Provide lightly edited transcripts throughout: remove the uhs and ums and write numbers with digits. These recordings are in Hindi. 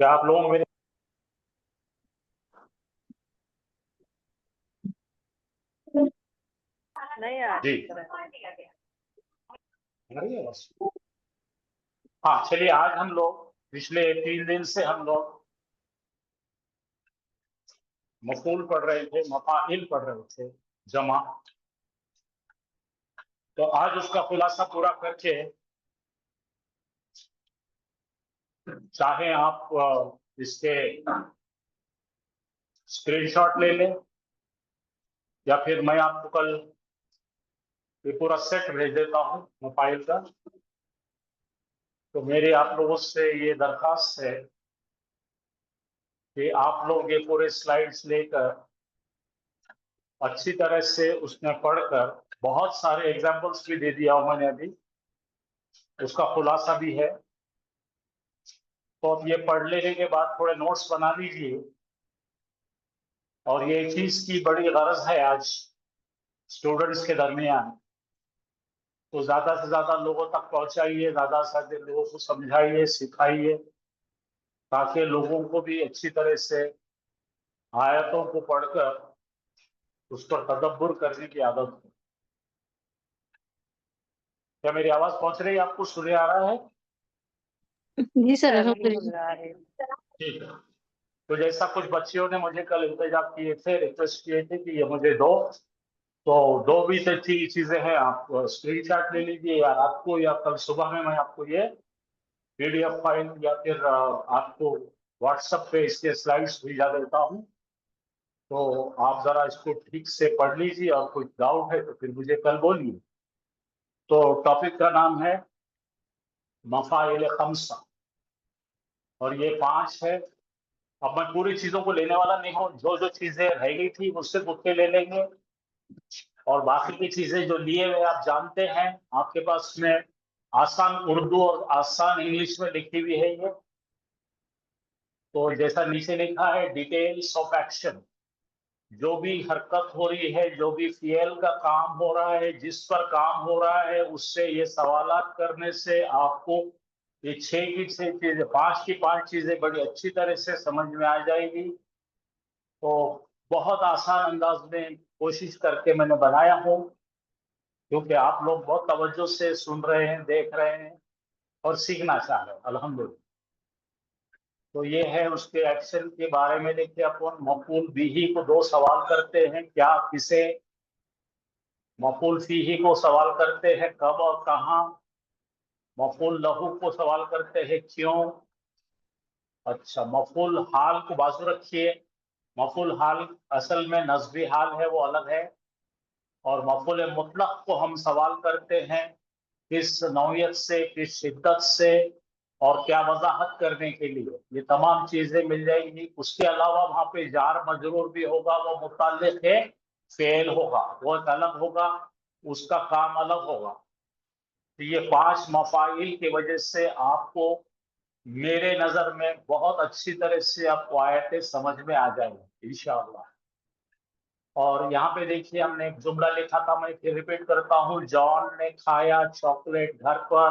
क्या आप लोगों को मेरे नहीं यार जी हाँ, चलिए आज हम लोग पिछले 3 दिन से हम लोग मफूल पढ़ रहे थे, मफाइल पढ़ रहे थे, जमा। तो आज उसका खुलासा पूरा करके चाहे आप इसके स्क्रीनशॉट ले लें या फिर मैं आपको कल ये पूरा सेट भेज देता हूँ मफाइल का। तो मेरी आप लोगों से ये दरखास्त है कि आप लोग ये पूरे स्लाइड्स लेकर अच्छी तरह से उसमें पढ़कर, बहुत सारे एग्जाम्पल्स भी दे दिया हूं मैंने अभी, उसका खुलासा भी है। तो अब ये पढ़ लेने के बाद थोड़े नोट्स बना लीजिए। और ये चीज की बड़ी गरज है आज स्टूडेंट्स के दरमियान, तो ज्यादा से ज्यादा लोगों तक पहुंचाइए, ज्यादा से ज्यादा लोगों को समझाइए, सिखाइए, ताकि लोगों को भी अच्छी तरह से आयतों को पढ़कर उस पर तदब्बुर करने की आदत हो। क्या मेरी आवाज पहुंच रही है आपको, सुने आ रहा है? जी सर, ठीक है। तो जैसा कुछ बच्चियों ने मुझे कल इंतजाम किए थे, रिक्वेस्ट किए थे कि ये मुझे दो, तो दो भी तो अच्छी चीजें हैं। आप स्क्रीनशॉट ले लीजिए, या रात को या कल सुबह में मैं आपको ये पीडीएफ फाइल या फिर आपको व्हाट्सएप पे इसके स्लाइड्स भेजा देता हूँ। तो आप जरा इसको ठीक से पढ़ लीजिए, और कुछ डाउट है तो फिर मुझे कल बोलिए। तो टॉपिक का नाम है मफाइल खम्सा, और ये 5 है। अब मैं पूरी चीजों को लेने वाला नहीं हूँ, जो जो चीजें रह गई थी उससे गुत्थे ले लेंगे, और बाकी की चीजें जो लिए हुए आप जानते हैं। आपके पास में आसान उर्दू और आसान इंग्लिश में लिखी हुई है ये। तो जैसा नीचे लिखा है, डिटेल्स ऑफ एक्शन, जो भी हरकत हो रही है, जो भी फेल का काम हो रहा है, जिस पर काम हो रहा है, उससे ये सवालात करने से आपको ये 6 की 6 चीजें, 5 की 5 चीजें बड़ी अच्छी तरह से समझ में आ जाएगी। तो बहुत आसान अंदाज में कोशिश करके मैंने बनाया हूँ, क्योंकि आप लोग बहुत तवज्जो से सुन रहे हैं, देख रहे हैं और सीखना चाह रहे हैं, अल्हम्दुलिल्लाह। तो ये है उसके एक्शन के बारे में। देखिए, अपन मफूल बिही को 2 सवाल करते हैं, क्या किसे। मफूल फीही को सवाल करते हैं कब और कहाँ। मफूल लहू को सवाल करते हैं क्यों। अच्छा, मफूल हाल को बाजू रखिए। मफूल हाल असल में नस्बी हाल है, वो अलग है। और मफूल मुतलक को हम सवाल करते हैं किस नौयत से, किस शिद्दत से, और क्या वजाहत करने के लिए। ये तमाम चीजें मिल जाएंगी। उसके अलावा वहां पे जार मजरूर भी होगा, वो मुताल्लिक है फेल होगा, वो एक अलग होगा, उसका काम अलग होगा। तो ये 5 मफाइल की वजह से आपको, मेरे नजर में, बहुत अच्छी तरह से आपको आयतें समझ में आ जाएंगी इंशाअल्लाह। और यहाँ पे देखिए, हमने एक जुमला लिखा था, मैं फिर रिपीट करता हूँ। जॉन ने खाया चॉकलेट घर पर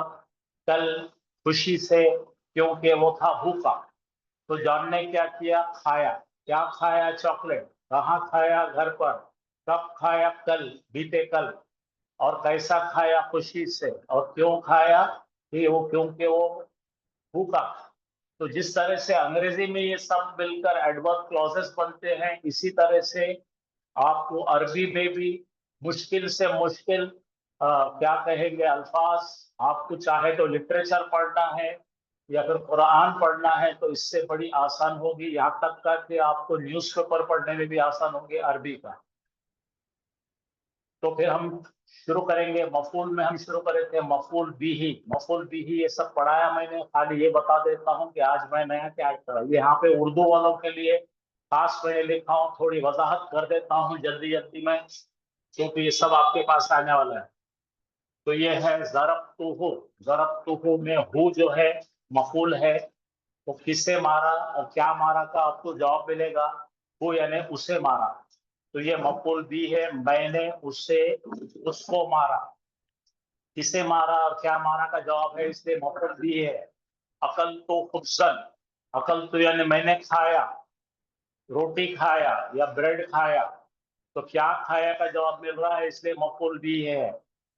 कल खुशी से, क्योंकि वो था भूखा। तो जॉन ने क्या किया? खाया। क्या खाया? चॉकलेट। कहाँ खाया? घर पर। कब खाया? कल, बीते कल। और कैसा खाया? खुशी से। और क्यों खाया? कि वो, क्योंकि वो भूखा। तो जिस तरह से अंग्रेजी में ये सब मिलकर एडवर्ब क्लॉजेस बनते हैं, इसी तरह से आपको अरबी में भी मुश्किल से मुश्किल क्या कहेंगे अल्फाज, आपको चाहे तो लिटरेचर पढ़ना है या फिर कुरान पढ़ना है तो इससे बड़ी आसान होगी। यहाँ तक का कि आपको न्यूज़पेपर पढ़ने में भी आसान होंगे अरबी का। तो फिर हम शुरू करेंगे। मफूल में हम शुरू करे थे मफूल बिही। मफूल बिही ये सब पढ़ाया मैंने, खाली ये बता देता हूँ कि आज मैं नया क्या पढ़ा। यहाँ पे उर्दू वालों के लिए खास मैंने लिखा हूं, थोड़ी वजाहत कर देता हूं जल्दी जल्दी में, क्योंकि ये सब आपके पास आने वाला है। तो ये है ज़रबतुहु। ज़रबतुहु में हु जो है मफूल है, तो किसे मारा और क्या मारा का आपको जवाब मिलेगा। हु यानी उसे मारा, तो ये मफूल भी है। मैंने उसे उसको मारा, किसे मारा और क्या मारा का जवाब है, इसलिए मफूल भी है। अकल तो खुबसन, अकल तो यानी मैंने खाया, रोटी खाया या ब्रेड खाया, तो क्या खाया का जवाब मिल रहा है, इसलिए मफूल भी है।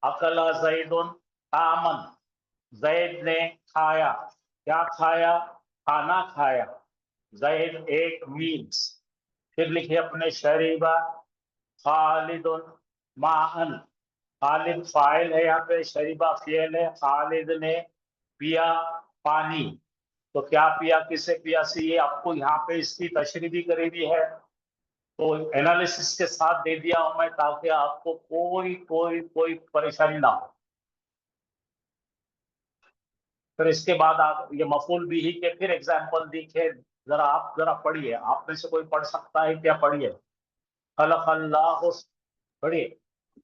अकला जैदुन तामन, जैद ने खाया, क्या खाया, खाना खाया। जैद एक मील्स। फिर लिखिए अपने शरीबा खालिदुन माअन, खालिद फाइल है यहाँ पे, शरीबा फेल है, खालिद ने पिया पानी। तो क्या पिया, किसे पिया से ये आपको यहाँ पे इसकी तशरीह भी करी हुई है, तो एनालिसिस के साथ दे दिया हूं मैं, ताकि आपको कोई कोई कोई परेशानी ना हो। फिर इसके बाद आप ये मफूल बिही के फिर एग्जाम्पल दिखे, जरा आप जरा पढ़िए, आप में से कोई पढ़ सकता है क्या, पढ़िए। खलक़ल्लाहु, पढ़िए।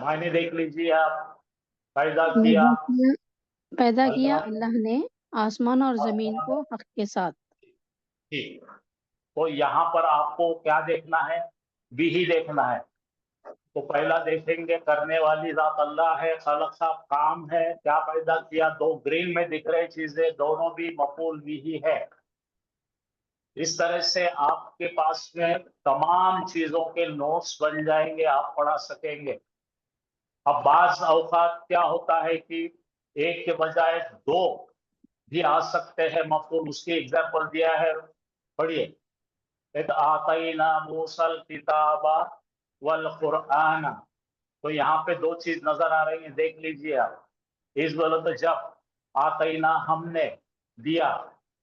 मायने देख लीजिए आप। पैदा किया पैदा किया अल्लाह ने। अल्लाह ने आसमान और जमीन को हक के साथ। ठीक। तो यहाँ पर आपको क्या देखना है, बिही देखना है। तो पहला देखेंगे करने वाली जात अल्लाह है, खलक का काम है, क्या पैदा किया, दो ग्रीन में दिख रही चीजें दोनों भी मफूल भी ही है। इस तरह से आपके पास में तमाम चीजों के नोट्स बन जाएंगे, आप पढ़ा सकेंगे। अब बाज औकात क्या होता है कि एक के बजाय दो भी आ सकते हैं मफूल, उसकी एग्जाम्पल दिया है, पढ़िए। एक आतईना मूसल किताबा वल कुरआन, तो यहाँ पे दो चीज नजर आ रही है, देख लीजिए आप। इस बोलो तो जब आतईना हमने दिया,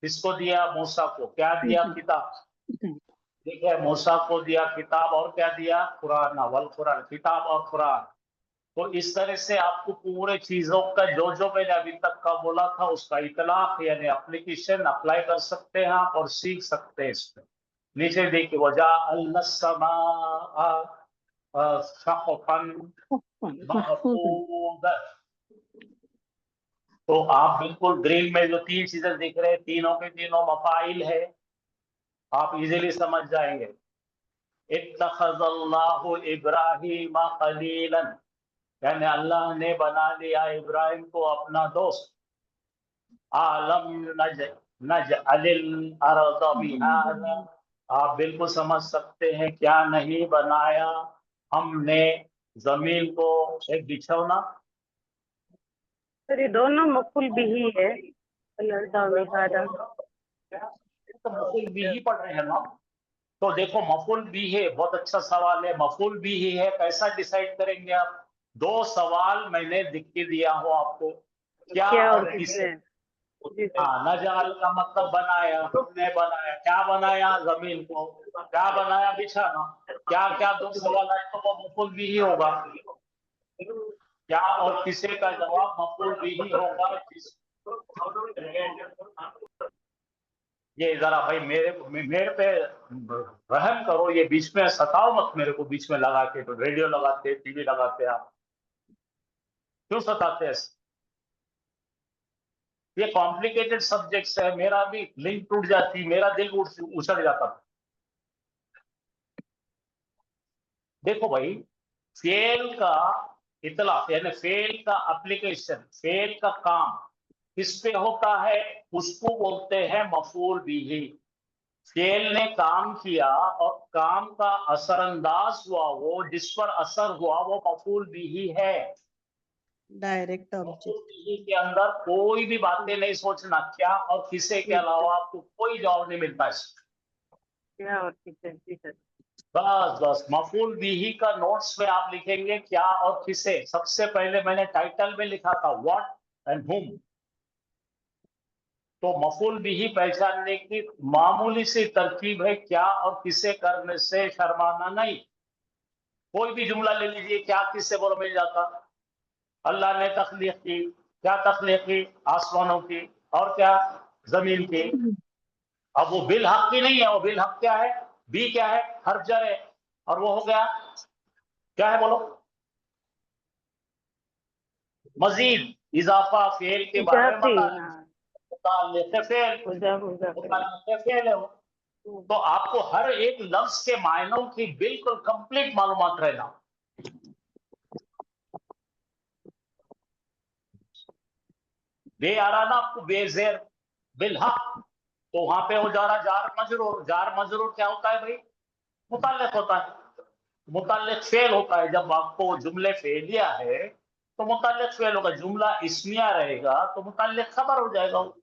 किसको दिया, मूसा को, क्या दिया, किताब। ठीक है, मूसा को दिया किताब, और क्या दिया, कुरान, वल कुरान, किताब और कुरान। तो इस तरह से आपको पूरे चीजों का जो जो मैंने अभी तक का बोला था उसका इतलाक यानी एप्लीकेशन अप्लाई कर सकते हैं आप, और सीख सकते हैं इसमें। नीचे देखिए, वजा अलसमा सक़फ़न महफूज। महफूज़। तो आप बिल्कुल ग्रीन में जो तीन चीजें दिख रहे हैं, तीनों के तीनों मफाइल है, आप इजीली समझ जाएंगे। इत्तख़ज़ल्लाहु इब्राहीम खलीलन, यानी अल्लाह ने बना लिया इब्राहिम को अपना दोस्त। आलम नज नज अलिल अर्द मिहादा, आप बिल्कुल समझ सकते हैं, क्या नहीं बनाया हमने जमीन को एक बिछौना। सर ये दोनों मफूल बिही है, अल्लाह मिहादा। तो मफूल भी ही पढ़ रहे हैं ना। तो देखो मफूल भी है, बहुत अच्छा सवाल है, मफूल भी ही है, कैसा डिसाइड करेंगे आप। दो सवाल मैंने लिख के दिया हूं आपको, क्या क्या और और किसे। किसने? जी सर। हाँ, नजाल का मतलब बनाया, हमने बनाया, क्या बनाया, जमीन को, क्या बनाया, बिछाना। क्या क्या दो सवाल आए तो वो मफूल भी ही होगा। क्या और किसे का जवाब मफूल भी ही होगा। ये जरा भाई मेरे पे रहम करो, ये बीच में सताओ मत मेरे को, बीच में लगा के, तो रेडियो लगाते टीवी लगाते आप, क्यों सताते हैं। ये कॉम्प्लिकेटेड सब्जेक्ट्स है, मेरा भी लिंक टूट जाती, मेरा दिल उछल जाता। देखो भाई, फेल का इतलाक यानी फेल का एप्लीकेशन, फेल का काम किस पे होता है, उसको बोलते हैं मफूल बिही। फेल ने काम किया और काम का असरअंदाज हुआ, वो जिस पर असर हुआ वो मफूल बिही है। डायरेक्ट मफूल ऑब्जेक्ट। बिही के अंदर कोई भी बातें नहीं सोचना, क्या और किसे के अलावा आपको कोई जवाब नहीं मिलता इसमें। क्या और किसने? जी सर। बस बस मफूल बिही का नोट्स में आप लिखेंगे क्या और किसे। सबसे पहले मैंने टाइटल में लिखा था व्हाट एंड हुम। तो मफूल बिही पहचानने की मामूली सी तरकीब है, क्या और किसे करने से शर्माना नहीं। कोई भी जुमला ले लीजिए, क्या किससे बोलो मिल जाता। अल्लाह ने तख्लीक की, क्या तख्लीक की, आसमानों की, और क्या, जमीन की। अब वो बिल हक की नहीं है, वो बिल हक क्या है, बी क्या है, हर्फ जर है, और वो हो गया क्या है, बोलो, मजीद, इजाफा, फेल के बारे में इजाफी, बता, हाँ, मुताल्लिक़ फेल, मुजाफे। मुताल्लिक़ फेल है वो। तो आपको हर एक लफ्ज के मायनों की बिल्कुल कंप्लीट मालूमात रहना। बे आ रहा ना आपको, बेजेर बिलहक, तो वहां पे हो जा रहा जार मजरूर। जार मजरूर क्या होता है भाई, मुताल्लिक़ होता है, मुताल्लिक़ फेल होता है। जब आपको जुमले फेलिया है तो मुताल्लिक़ फेल होगा, जुमला इस्मिया रहेगा तो मुताल्लिक़ खबर हो जाएगा वो।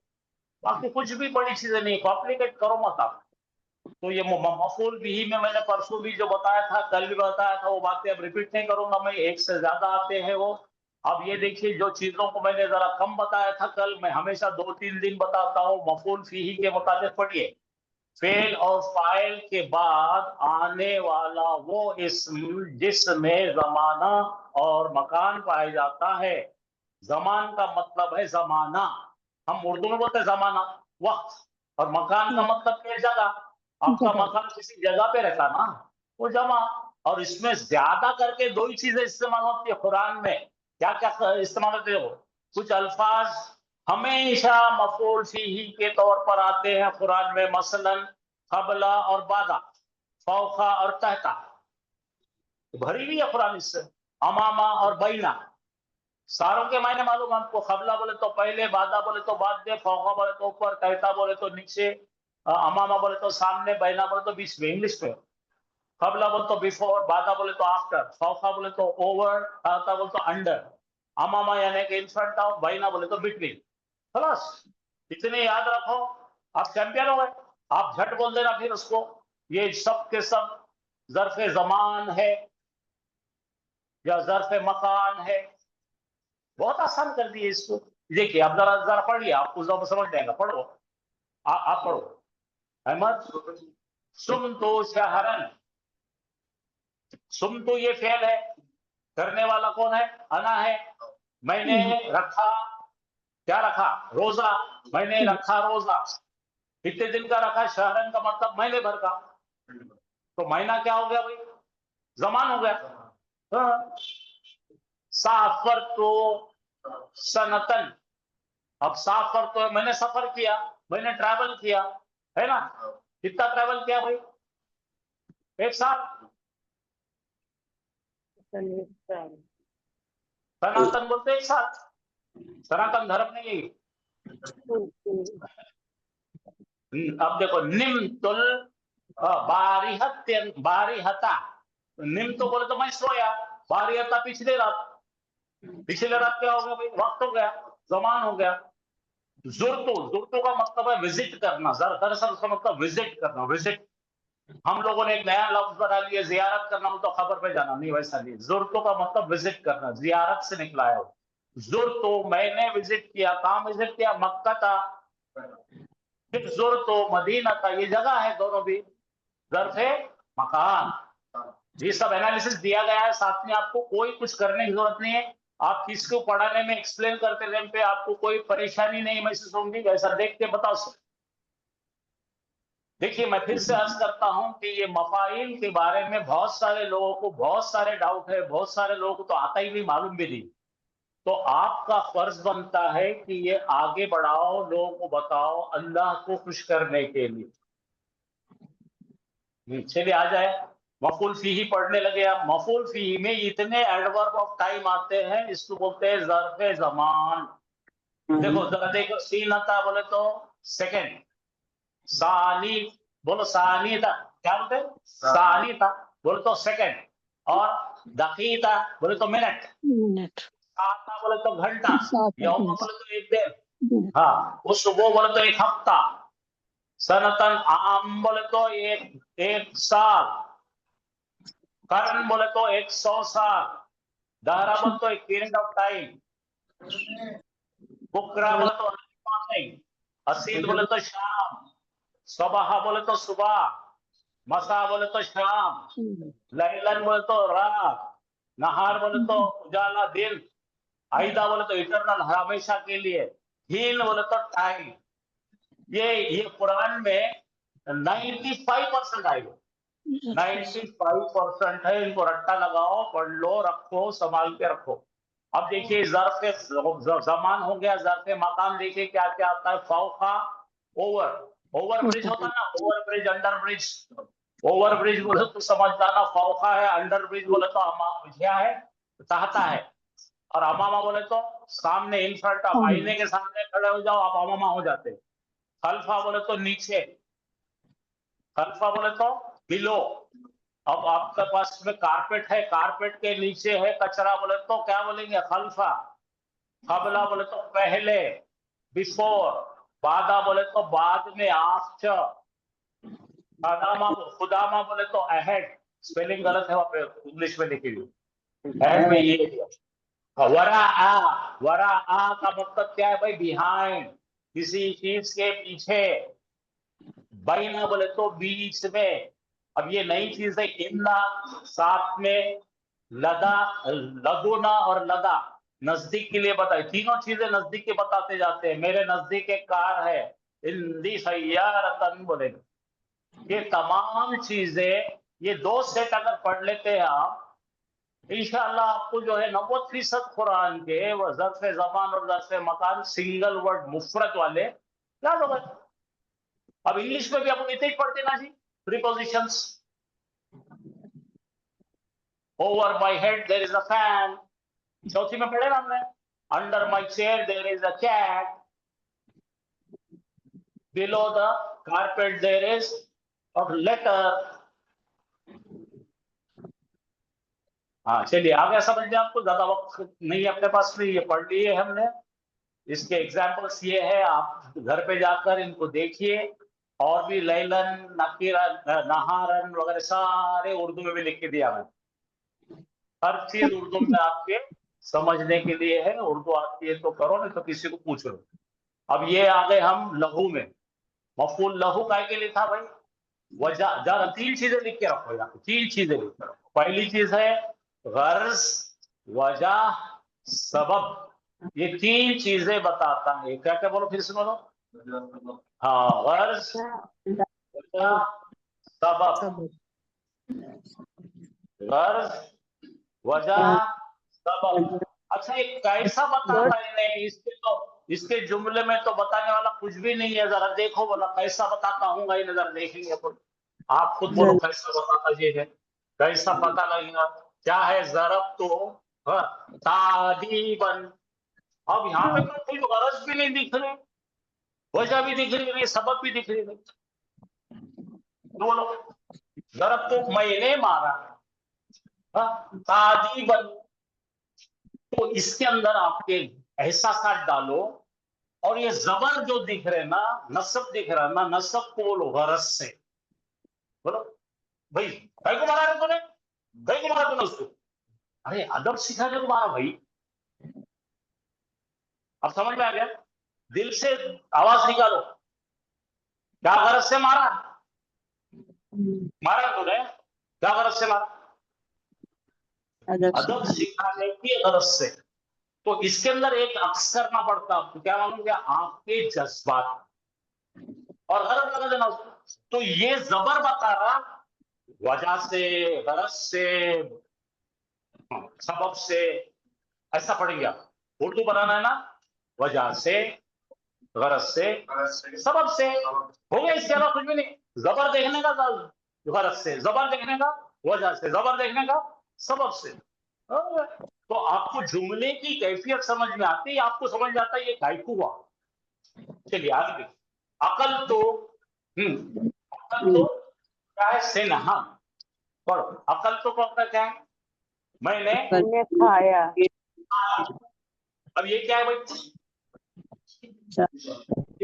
बाकी कुछ भी बड़ी चीजें नहीं, कॉम्प्लिकेट करो मत आप। तो ये मफूल बिही में मैंने परसों भी जो बताया था, कल भी बताया था, वो बातें अब रिपीट नहीं करूंगा मैं, एक से ज्यादा आते हैं वो। अब ये देखिए, जो चीजों को मैंने जरा कम बताया था कल, मैं हमेशा 2-3 दिन बताता हूँ। मफूल फीही के मुताबिक पढ़िए, फेल और फाइल के बाद आने वाला वो इस्म जिसमें जमाना और मकान पाया जाता है। जमान का मतलब है जमाना, हम उर्दू में बोलते हैं जमाना, वक्त, और मकान का मतलब क्या है, जगह। आपका जगह। मकान किसी जगह पे रहता ना, वो जमा। और इसमें ज्यादा करके दो ही चीजें इस्तेमाल होती है कुरान में। क्या क्या इस्तेमाल होते हो, कुछ अल्फाज हमेशा मफूल फीही के तौर पर आते हैं कुरान में, मसलन कबला और बादा, फौका और तहता, भरी हुई है कुरान इससे। अमामा और बैना, सारों के मायने मालूम आपको। कबला बोले तो पहले, बादा बोले तो बाद में, फौका बोले तो ऊपर, तहता बोले तो नीचे, अमामा बोले तो सामने, बैना बोले तो बीच में, इंग्लिश में। कबला बोले तो बिफोर, बादा बोले तो आफ्टर, फौका बोले तो ओवर, तहता बोले तो अंडर, अमामा यानी कि इन फ्रंट ऑफ, बैना बोले तो बिटवीन। खलास, इतने याद रखो, आप चैंपियन हो गए। आप झट बोल देना फिर उसको, ये सब के सब ज़र्फ़े ज़मान है या ज़र्फ़े मकान है। बहुत आसान कर दिए इसको। देखिए, आप जरा जरा पढ़िए, आपको जब समझ जाएगा, पढ़ो। आप पढ़ो। अहमद, सुम तो शहरन, सुम तो ये फेल है, करने वाला कौन है, अना है। मैंने रखा, क्या रखा, रोजा, मैंने रखा रोजा। कितने दिन का रखा, शहरन का मतलब महीने भर का। तो महीना क्या हो गया भाई, जमान हो गया। हाँ। साफर तो सनतन, अब साफर तो मैंने सफर किया, मैंने ट्रैवल किया, है ना। कितना ट्रैवल किया भाई, एक साल। सनातन बोलते एक साल, सनातन धर्म नहीं है। अब देखो, निमतुल बारिहता, निम तो बोले तो मैं सोया, बारिहता पिछले रात। पिछले रात क्या हो गया भाई, वक्त हो गया, जमान हो गया। जुर्तु, जुर्तु का मतलब है विजिट करना, दरअसल उसका मतलब विजिट करना, विजिट। हम लोगों ने एक नया लफ्ज बना लिया, जियारत करना, मतलब खबर पे जाना, नहीं वैसा नहीं। जुर्तु का मतलब विजिट करना, जियारत से निकला है। जुर्तु, मैंने विजिट किया, कहाँ विजिट किया, मक्का था। फिर जुर्तु मदीना था, ये जगह है दोनों भी, ज़र्फ़ मकान। ये सब एनालिसिस दिया गया है साथ में, आपको कोई कुछ करने की जरूरत नहीं है। आप किसको पढ़ाने में, एक्सप्लेन करते टाइम पे आपको कोई परेशानी नहीं महसूस होगी, वैसा देख के बता सकते। देखिए, मैं फिर से अर्ज करता हूं कि ये मफाइल के बारे में बहुत सारे लोगों को बहुत सारे डाउट है, बहुत सारे लोगों को तो आता ही नहीं, मालूम भी नहीं। तो आपका फर्ज बनता है कि ये आगे बढ़ाओ, लोगों को बताओ, अल्लाह को खुश करने के लिए। चलिए आ जाए, मफूल फीही पढ़ने लगे। आप मफूल फीही में इतने एडवर्ब ऑफ टाइम आते हैं, इसको बोलते हैं ज़र्फ़े ज़मान। देखो जरा देखो, सीनता बोले तो सेकंड, सानी बोलो सानी था, क्या बोलते हैं, सानी था बोले तो सेकंड, और दकीता बोले तो मिनट, मिनट। साता बोले तो घंटा, 7 यौमा मिनट। बोले तो एक दिन, हाँ, वो सुबह बोले तो एक हफ्ता, सनतन आम बोले तो एक साल, कर्न बोले तो 100 साल, दहरा बोले तो एक पीरियड ऑफ टाइम, बुकरा बोले तो मॉर्निंग, असीद बोले तो शाम, सबाह बोले तो सुबह, मसा बोले तो शाम, लैलन बोले तो रात, नहार बोले तो उजाला दिन, आइदा बोले तो इटरनल, हमेशा के लिए, हीन बोले तो टाइम। ये कुरान में 95% आएगा, 95% है। इनको रट्टा लगाओ, पढ़ लो, रखो, संभाल के रखो। अब देखिए ज़र्फ़ ज़मान हो गया, ज़र्फ़ मकान देखिए क्या क्या आता है। फौका, ओवर ब्रिज होता है ना, over bridge, under bridge. Over bridge बोले तो समझ जाना फौका है, अंडर ब्रिज बोले तो क्या है, चाहता है। और अमामा बोले तो सामने, इन फ्रंट ऑफ, आईने के सामने खड़े हो जाओ, आप अमामा हो जाते। खल्फा बोले तो नीचे, खल्फा बोले तो बिलो। अब आपके पास में कारपेट है, कारपेट के नीचे है कचरा, बोले तो क्या बोलेंगे, खल्फा। कबला बोले तो पहले, बिफोर। बादा बोले तो बाद में, आफ्टर। खुदामा बोले तो अहेड। स्पेलिंग गलत है वहां पे, इंग्लिश में लिखी हुई, अहेड में ये। वरा आ का मतलब क्या है भाई, बिहाइंड, किसी चीज के पीछे। बैना बोले तो बीच में। अब ये नई चीज है, इन्ना साथ में, लदा, लदुना और लदा नजदीक के लिए बताए। तीनों चीजें नजदीक के बताते जाते हैं। मेरे नजदीक एक कार है, इंदी सैयारतन बोलेंगे। ये तमाम चीजें, ये 2 सेट अगर पढ़ लेते हैं आप, इंशाअल्लाह आपको जो है 90% कुरान के वो ज़र्फ़ ज़मान और ज़र्फ़ मकान सिंगल वर्ड मुफरत वाले याद हो गए। अब इंग्लिश में भी अपन इतने ही पढ़ते ना जी, prepositions. Over my head there is a fan, चौथी में पढ़े ना हमने। Under my chair there is a cat, below the carpet there is a letter. हाँ चलिए, आ गया समझ में आपको? ज्यादा वक्त नहीं है अपने पास में, ये पढ़ लिए हमने। इसके एग्जाम्पल्स ये है, आप घर पे जाकर इनको देखिए। और भी लैलन, नकीरा, नहारन वगैरह सारे उर्दू में भी लिख के दिया मैंने। हर चीज उर्दू में आपके समझने के लिए है। उर्दू आती है तो करो, नहीं तो किसी को पूछ लो। अब ये आ गए हम लहू में। मफूल लहू काय के लिए था भाई? वजह, जरा 3 चीजें लिख के रखो यहाँ पे, 3 चीजें लिख के रखो। पहली चीज है गर्ज, वजह, सबब। ये 3 चीजें बताता है। क्या क्या बोलो, फिर से बोलो। हाँ, गर्ज, वजह, सबब। सब गर्ज, वजह, सबब। अच्छा, ये कैसा बताता है? नहीं, इसके जुमले में तो बताने वाला कुछ भी नहीं है। जरा देखो, बोला कैसा बताता हूँ, ये नजर देखेंगे अपन। आप खुद बोलो कैसा बताता ये है, कैसा पता लगेगा? क्या है, जरब तो तादीबन। अब यहाँ पे तो कोई गरज भी नहीं दिख रही, वजह भी दिख रही नहीं, सबब भी दिख रही नहीं। बोलो, जरब तो मैंने मारा, तादीबन। तो इसके अंदर आपके एहसास डालो। और ये जबर जो दिख रहे ना, नसब दिख रहा ना, नसब को बोलो गरज से। बोलो भाई, गाय को मारा तूने, गाय को मारा तूने उसको। अरे अदब सिखा के तुम्हारा भाई। अब समझ में आ गया? दिल से आवाज निकालो, क्या गरज से मारा? मारा तूने, क्या गरज से मारा? अदब सिखाने की गरज से। तो इसके अंदर एक अक्स करना पड़ता है आपको। क्या मालूम? क्या आपके जज्बात, और गरज लगा देना उसको। तो ये जबर बता रहा, वजह से, गरज से, सबब से, ऐसा पढ़ेंगे आप। उर्दू बनाना है ना, वजह से, गरज से, सबब से, हो गया। इसके अलावा कुछ भी नहीं। जबर देखने का गरज से, जबर देखने का वजह से, जबर देखने का सबब से। तो आपको जुमले की कैफियत समझ में आती है, आपको समझ आता है ये कायकू हुआ। चलिए आगे देखिए। अकल तो, अकल तो क्या है? से नहा। पढ़ो, अकल तो का क्या है? मैंने मैंने खाया। अब ये क्या है भाई?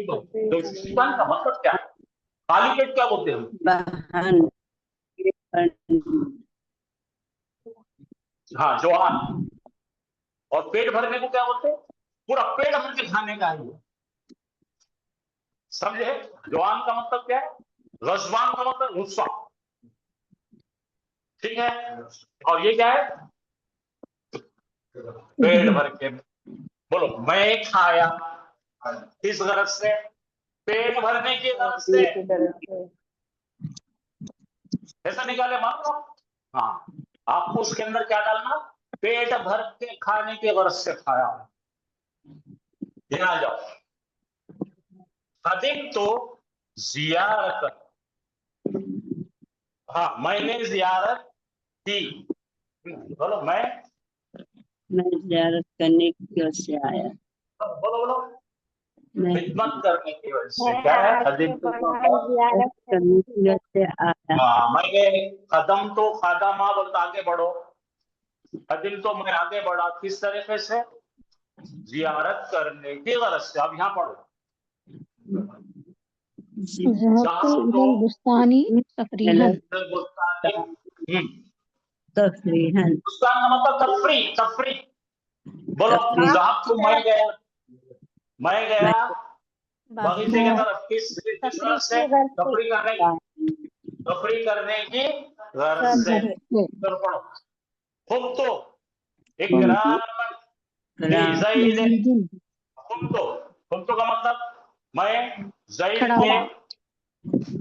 तो ईमान का मतलब क्या है? खाली पेट क्या बोलते हैं? बहन हाँ, जवान। और पेट भरने को क्या बोलते हैं? पूरा पेट भर के खाने का है। समझे? जवान का मतलब क्या है? रजवान का मतलब गुस्सा। ठीक है? और ये क्या है? पेट भर के। बोलो, मैं खाया। किस गरज से? पेट भरने की गरज से। की तरफ से। ऐसा निकाले मान लो। हाँ, आपको उसके अंदर क्या डालना? पेट भर के खाने की गरज से खाया। ध्यान जाओ। खदिम तो जियारत, हाँ मैंने जियारत की। बोलो मैं जियारत करने की वजह से आया। बोलो बोलो। मैं खिदमत करने की वजह से मैं क्या है? आपके खदिम तो पढ़ाई जियारत करने की वजह से आया। हाँ, मैंने कदम तो खादा माँ बोलता आगे बढ़ो। खदिम तो मैं आगे बढ़ा किस तरीके से? जियारत करने की गरज से। अब यहाँ पढ़ो। ज़हबतु इलल बुस्तानी तफरीहन। तफरीहन। बुस्तान का मतलब तफरी, तफरी। बोलो तफरीह। जहां तो मैं गया बगीचे की बाग तरफ किस तफरीह से? की गरज से। तफरी करने की गरज से। से चलो पढ़ो। खुम तो कुम ज़ैद। ज़ैदिन खुम तो का मतलब मैं ज़ैद खड़ा के, हुआ।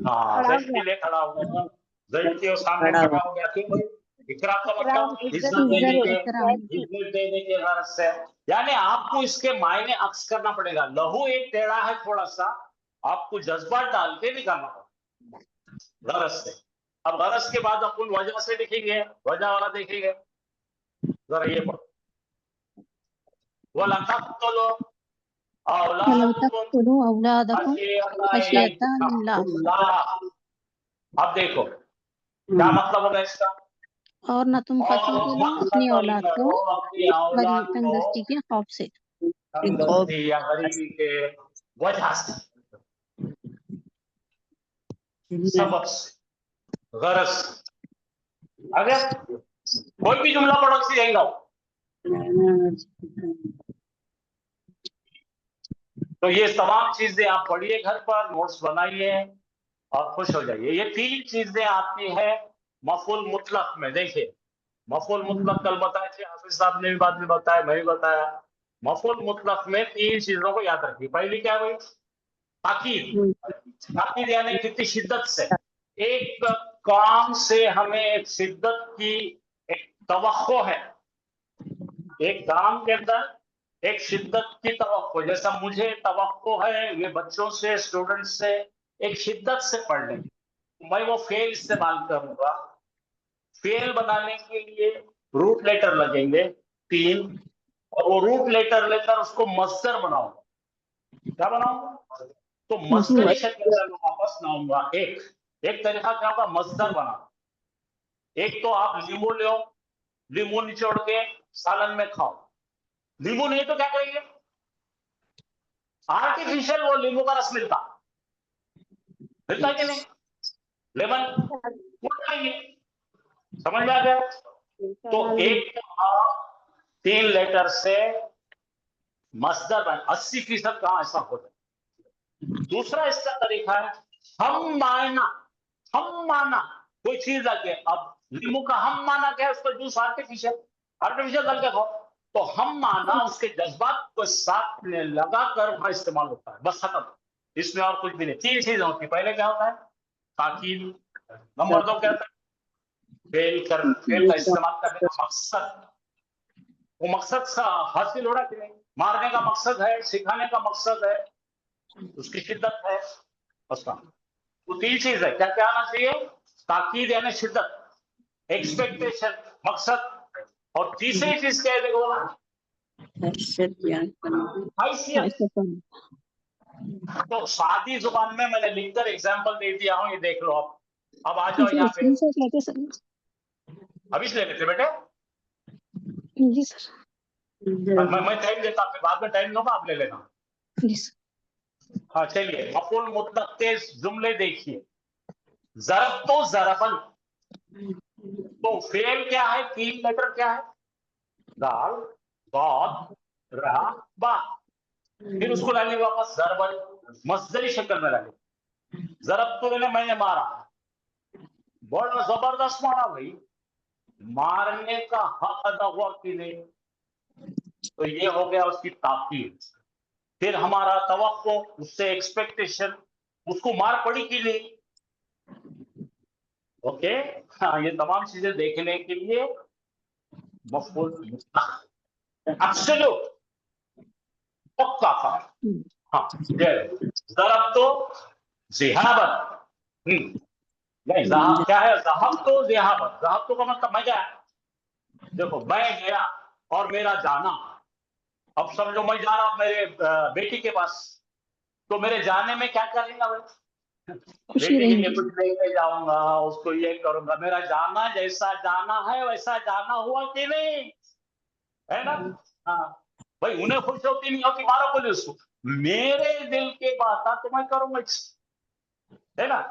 हाँ खड़ा ज़ैद के हुआ। लिए खड़ा हुआ। ज़ैद के सामने खड़ा हुआ। खड़ा हो गया। क्यों? इकराम का इकराम मतलब इज्जत इज्जत देने इज्जत के, इकराम इज्जत देने के गरज से। यानी आपको इसके मायने अक्स करना पड़ेगा। लहू एक टेढ़ा है थोड़ा सा, आपको जज्बात डाल के निकालना पड़ेगा गरज से। अब गरज के बाद अपन वजह से लिखेंगे, वजह वाला देखेंगे। जरा ये पढ़ो। वला तक़्तुलू वला औलादकुम तक़्तुलू औलादकुम खशियता इम्लाक़। अब देखो क्या मतलब होगा इसका? और न तुम और कत्ल करो मत अपनी कत्ल औलाद को करो अपनी औलाद को तंगदस्ती के खौफ से। तंगदस्ती या गरीबी के वजह से, सबब से, गरज से। आ गया? कोई भी जुमला पढ़ो सी जाएगा। तो ये तमाम चीजें आप पढ़िए घर पर, नोट्स बनाइए और खुश हो जाइए। ये तीन चीजें आती है मफूल मुतलक में। देखिए मफूल मुतलक कल बताए थे, हाफिज साहब ने भी बाद में बताया, मैं भी बताया। मफूल मुतलक में तीन चीजों को याद रखिए। पहली क्या है भाई? ताकीद। ताकीद यानी कितनी शिद्दत से। एक काम से हमें एक शिद्दत की एक तवक्को है। एक काम के अंदर एक शिद्दत की तवक्को, जैसा मुझे तवक्को है ये बच्चों से, स्टूडेंट से, एक शिद्दत से पढ़ने की। मैं वो फेल इस्तेमाल करूंगा। फेल बनाने के लिए रूट लेटर लगेंगे 3, और वो रूट लेटर लेकर उसको मस्दर बनाऊंगा। क्या बनाऊंगा? तो मस्दरी शक्ल में मैं वापस लाऊंगा। एक तरीका क्या होगा? मस्दर बना। एक तो आप लींबू लो, लींबू निचोड़ के सालन में खाओ। लींबू नहीं तो क्या करेंगे? आर्टिफिशियल वो लींबू का रस मिलता कि नहीं? लेमन वो डालेंगे। समझ में आ गया? तो एक आप 3 लेटर से मस्दर बन 80% कहां ऐसा होता है। दूसरा इसका तरीका है हम माना। हम माना कोई चीज लगे। अब लींबू का हम माना क्या है? उसका जूस आर्टिफिशियल, आर्टिफिशियल डाल के खाओ। तो हम माना उसके जज्बात को साथ में लगाकर वहां इस्तेमाल होता है। बस खत्म। इसमें और कुछ भी नहीं। 3 चीजें होती है। पहले क्या होता है? ताकीद। नंबर 2 क्या होता है? फेल का इस्तेमाल करने का मकसद। वो मकसद का हासिल हो रहा कि नहीं? मारने का मकसद है, सिखाने का मकसद है, उसकी शिद्दत है उसका। तो 3 चीज है। क्या क्या आना चाहिए? ताकीद यानी शिद्दत, एक्सपेक्टेशन मकसद, और तीसरी चीज क्या है? देखो हैसियत। तो सादी जुबान में मैंने लिखकर एग्जांपल दे दिया हूं, ये देख लो। अब आ जाओ यहाँ पे। स्क्रीनशॉट लेके सर। अभी से ले लेते बेटे। जी सर। मैं टाइम देता हूं, बाद में टाइम दूंगा, आप ले लेना। जी सर। हाँ चलिए, मफूल मुतलक के जुमले देखिए। जरब तो जरबन। तो फेल क्या है? 3 लेटर क्या है? दाल, दाद, रा, बा। फिर उसको डालिए वापस जरबन, मस्दरी शक्ल में डालिए। जरब तो मैंने मारा, बड़ा जबरदस्त मारा भाई। मारने का हक अदा हुआ कि नहीं? तो ये हो गया उसकी ताकीद। फिर हमारा तवक्को, उससे एक्सपेक्टेशन, उसको मार पड़ी कि नहीं। ओके, हाँ, ये तमाम चीजें देखने के लिए मफूल मुतलक, एब्सोल्यूट, पक्का था। हाँ, ज़रब तो ज़िहाबन, नहीं, क्या है, ज़हब तो ज़िहाबन, ज़हब तो का मतलब मैं गया। देखो, मैं गया और मेरा जाना, अब समझो मैं जा रहा हूं मेरे बेटी के पास, तो मेरे जाने में क्या करेगा भाई, खुशी बेटी के लिए रहेगी। कुछ लेके जाऊंगा, उसको ये करूंगा। मेरा जाना जैसा जाना है वैसा जाना हुआ कि नहीं, है ना। हाँ भाई, उन्हें खुश होती नहीं होती, मारो बोले उसको, मेरे दिल के बात था तो मैं करूंगा, है ना।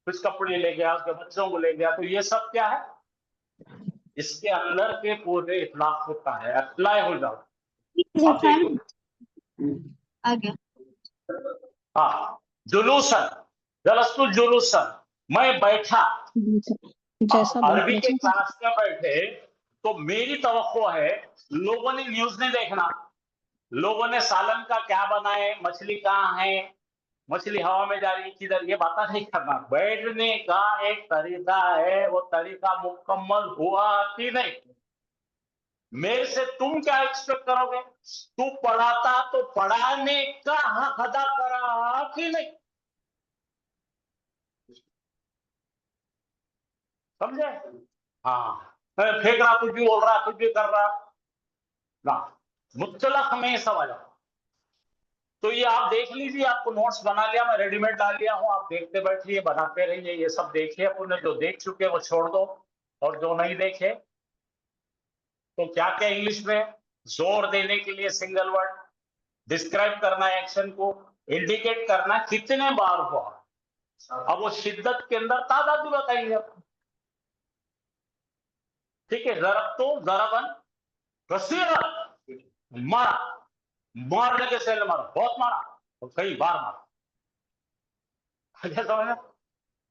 कुछ कपड़े ले गया, उसके बच्चों को ले गया, तो ये सब क्या है, इसके अंदर के पूरे इतलाक होता है, अप्लाई हो जाओ। अब देखो, आ गया। हाँ, जुलूसन, जलस्तु जुलूसन, मैं बैठा। जैसा अरबी के बैठना क्लास में बैठे तो मेरी तवक्को है, लोगों ने न्यूज नहीं देखना, लोगों ने सालन का क्या बनाए, मछली कहाँ है, मछली हवा में जा रही है किधर, ये बात नहीं करना। बैठने का एक तरीका है, वो तरीका मुकम्मल हुआ कि नहीं। मेरे से तुम क्या एक्सपेक्ट करोगे, तू पढ़ाता तो पढ़ाने का हक अदा करा कि नहीं, समझे। हाँ, फेंक रहा, कुछ भी बोल रहा, कुछ भी कर रहा ना, मुत्तलक में सब आ जाओ। तो ये आप देख लीजिए, आपको नोट्स बना लिया, मैं रेडीमेड डाल लिया हूँ, आप देखते बैठिए, बनाते रहिए। ये सब देखिए, अपने जो देख चुके वो छोड़ दो, और जो नहीं देखे तो क्या क्या इंग्लिश में जोर देने के लिए सिंगल वर्ड, डिस्क्राइब करना एक्शन को, इंडिकेट करना कितने बार हुआ, अब वो शिद्दत के अंदर तादाद भी बताएंगे आपको। ठीक है, जरब तो जरबन कसीरन, मारा, मारने के सेल मारा, बहुत मारा और कई बार मारा। क्या समझ में?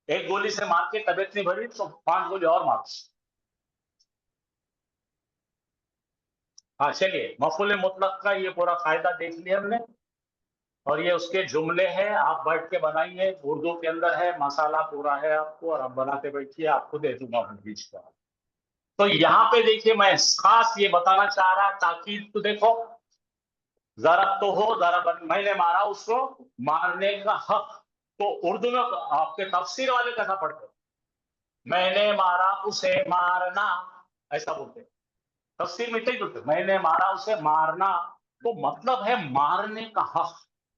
एक गोली से मार के तबीयत नहीं भरी तो 5 गोली और मार। हाँ, चलिए, मफूल मुतलक का ये पूरा फायदा देख लिया हमने, और ये उसके जुमले हैं, आप बैठ के बनाइए, उर्दू के अंदर है, मसाला पूरा है आपको, और आप बनाते बैठिए, आपको दे दूंगा बीच का। तो यहाँ पे देखिए, मैं खास ये बताना चाह रहा ताकि तो देखो, जरब तो हो, जरब मैंने मारा उसको, मारने का हक। तो उर्दू में आपके तफसीर वाले कैसा पढ़ते, मैंने मारा उसे मारना, ऐसा बोलते। तफसीर में कई बोलते, मैंने मारा उसे मारना, तो मतलब है मारने का हक।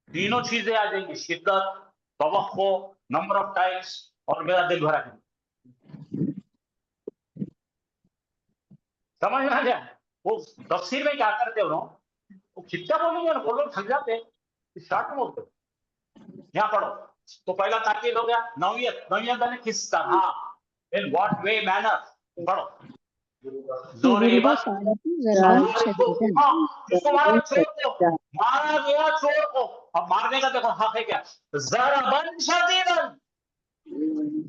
तीनों चीजें आ जाएंगी, शिद्दत, तवक्को, नंबर ऑफ टाइम्स, और मेरा दिल भरा है। समझ में आ गया। वो तफसीर में क्या करते हो, वो कितना बोलेंगे, बोलो थक जाते, शॉर्ट में बोलते। यहाँ पढ़ो, तो पहला ताकीद हो गया, नौयत, नौयत यानी किस तरह, इन व्हाट वे, मैनर, पढ़ो। ज़ुरिबा सारतु ज़रबन शदीदन। हाँ, इसको मारा चोर को, मारा गया चोर को। अब मारने का देखो हक है क्या, ज़रबन शदीदन,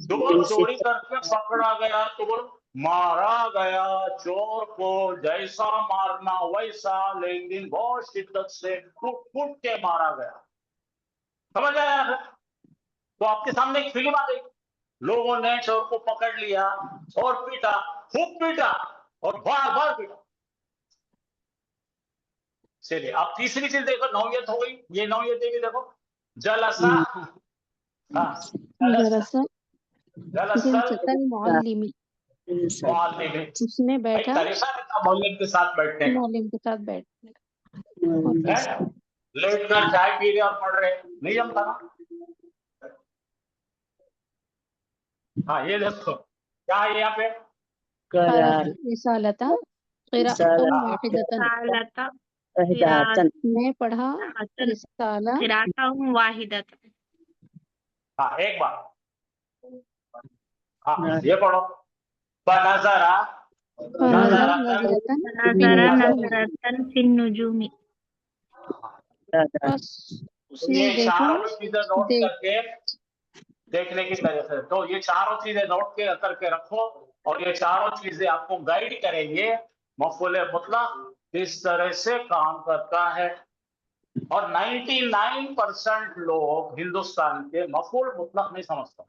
तो बोलो चोरी करके पकड़ा गया, तो बोलो मारा गया चोर को, जैसा मारना वैसा, लेकिन बहुत शिद्दत से कूट कूट के मारा गया। समझ आया। तो आपके सामने एक फिल्म आ गई, लोगों ने चोर को पकड़ लिया और पीटा, खूब पीटा और बार बार पीटा। चलिए, आप तीसरी चीज देखो, नौयत हो गई, ये नौयत भी देखो, जलसा, हाँ, जलसा जलसल जलसतल मुअल्लिमी। मुअल्लिम में उसने एक बैठा तरीका रहता मौलवी के साथ बैठने का, मुअल्लिम के साथ बैठने का। और है? कैसे? लेटकर चाय पी रहे और पढ़ रहे, नहीं जमता ना। हाँ, ये देखो क्या है यहाँ पे, करार रिसालता क़िराअतन वाहिदतन। सालता अहदातन मैं पढ़ा हसन रिसाला किराता हूँ वाहिदत। हाँ, एक बार, हाँ, ये पढ़ो, बनज़रा, फनज़र नज़रतन, नज़रतन नज़रा बिन्नुजुम। नज़रतन फिन नुजूमी। बस तो उसने ये देखा चारों चीजें नोट देख करके देखने की तरह से, तो ये चारों चीजें नोट के करके रखो, और ये चारों चीजें आपको गाइड करेंगे मफूल मुतलक किस तरह से काम करता है। और 99% लोग हिंदुस्तान के मफूल मुतलक नहीं समझते।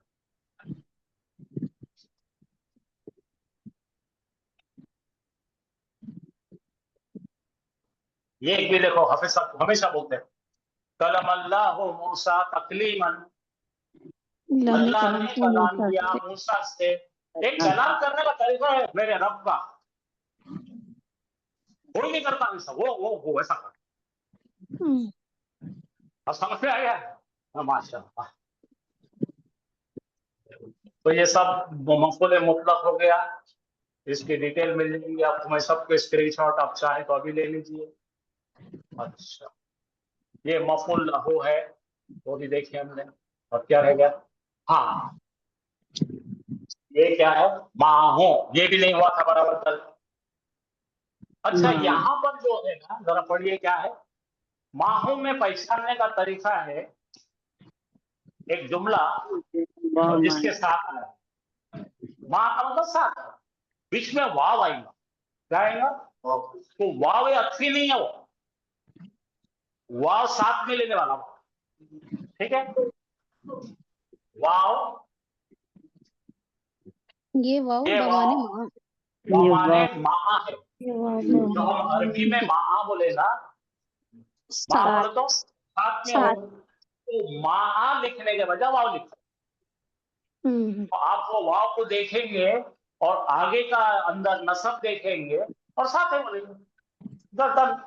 ये भी देखो, हाफिज साहब हमेशा बोलते हैं कलम अल्लाह मूसा तकलीमन, अल्लाह ने कलाम किया मूसा से। एक कलाम करने का तरीका है मेरे रब का, कोई नहीं करता ऐसा। वो ऐसा कर, अब समझ में आ गया? माशाअल्लाह। तो ये सब मफूल मुतलक हो गया, इसकी डिटेल मिल जाएंगी आपको। मैं सबके स्क्रीनशॉट आप चाहे तो अभी ले लीजिए। अच्छा, ये मफूल लहू है, वो भी देखिए हमने। और क्या रह गया? हाँ, ये क्या है? माहो, ये भी नहीं हुआ था बराबर कल। अच्छा, यहाँ पर जो है ना, जरा पढ़िए क्या है। माहो में पहचानने का तरीका है, एक जुमला जिसके साथ है माँ का मतलब साथ, बीच में वाव आएगा। क्या आएगा? तो वाव ये अथवी नहीं है, वो वाव साथ में लेने वाला, ठीक है? वाव, ये वाव ये बमाने वाव माँ, बमाने माँ है। वाह जो हम अरबी में माँ बोले ना, माँ साथ बोले तो साथ में हो, तो माँ लिखने के बजाय वाव लिखो। तो आप वो वाव को देखेंगे और आगे का अंदर नसब देखेंगे और साथ में बोलेंगे दन।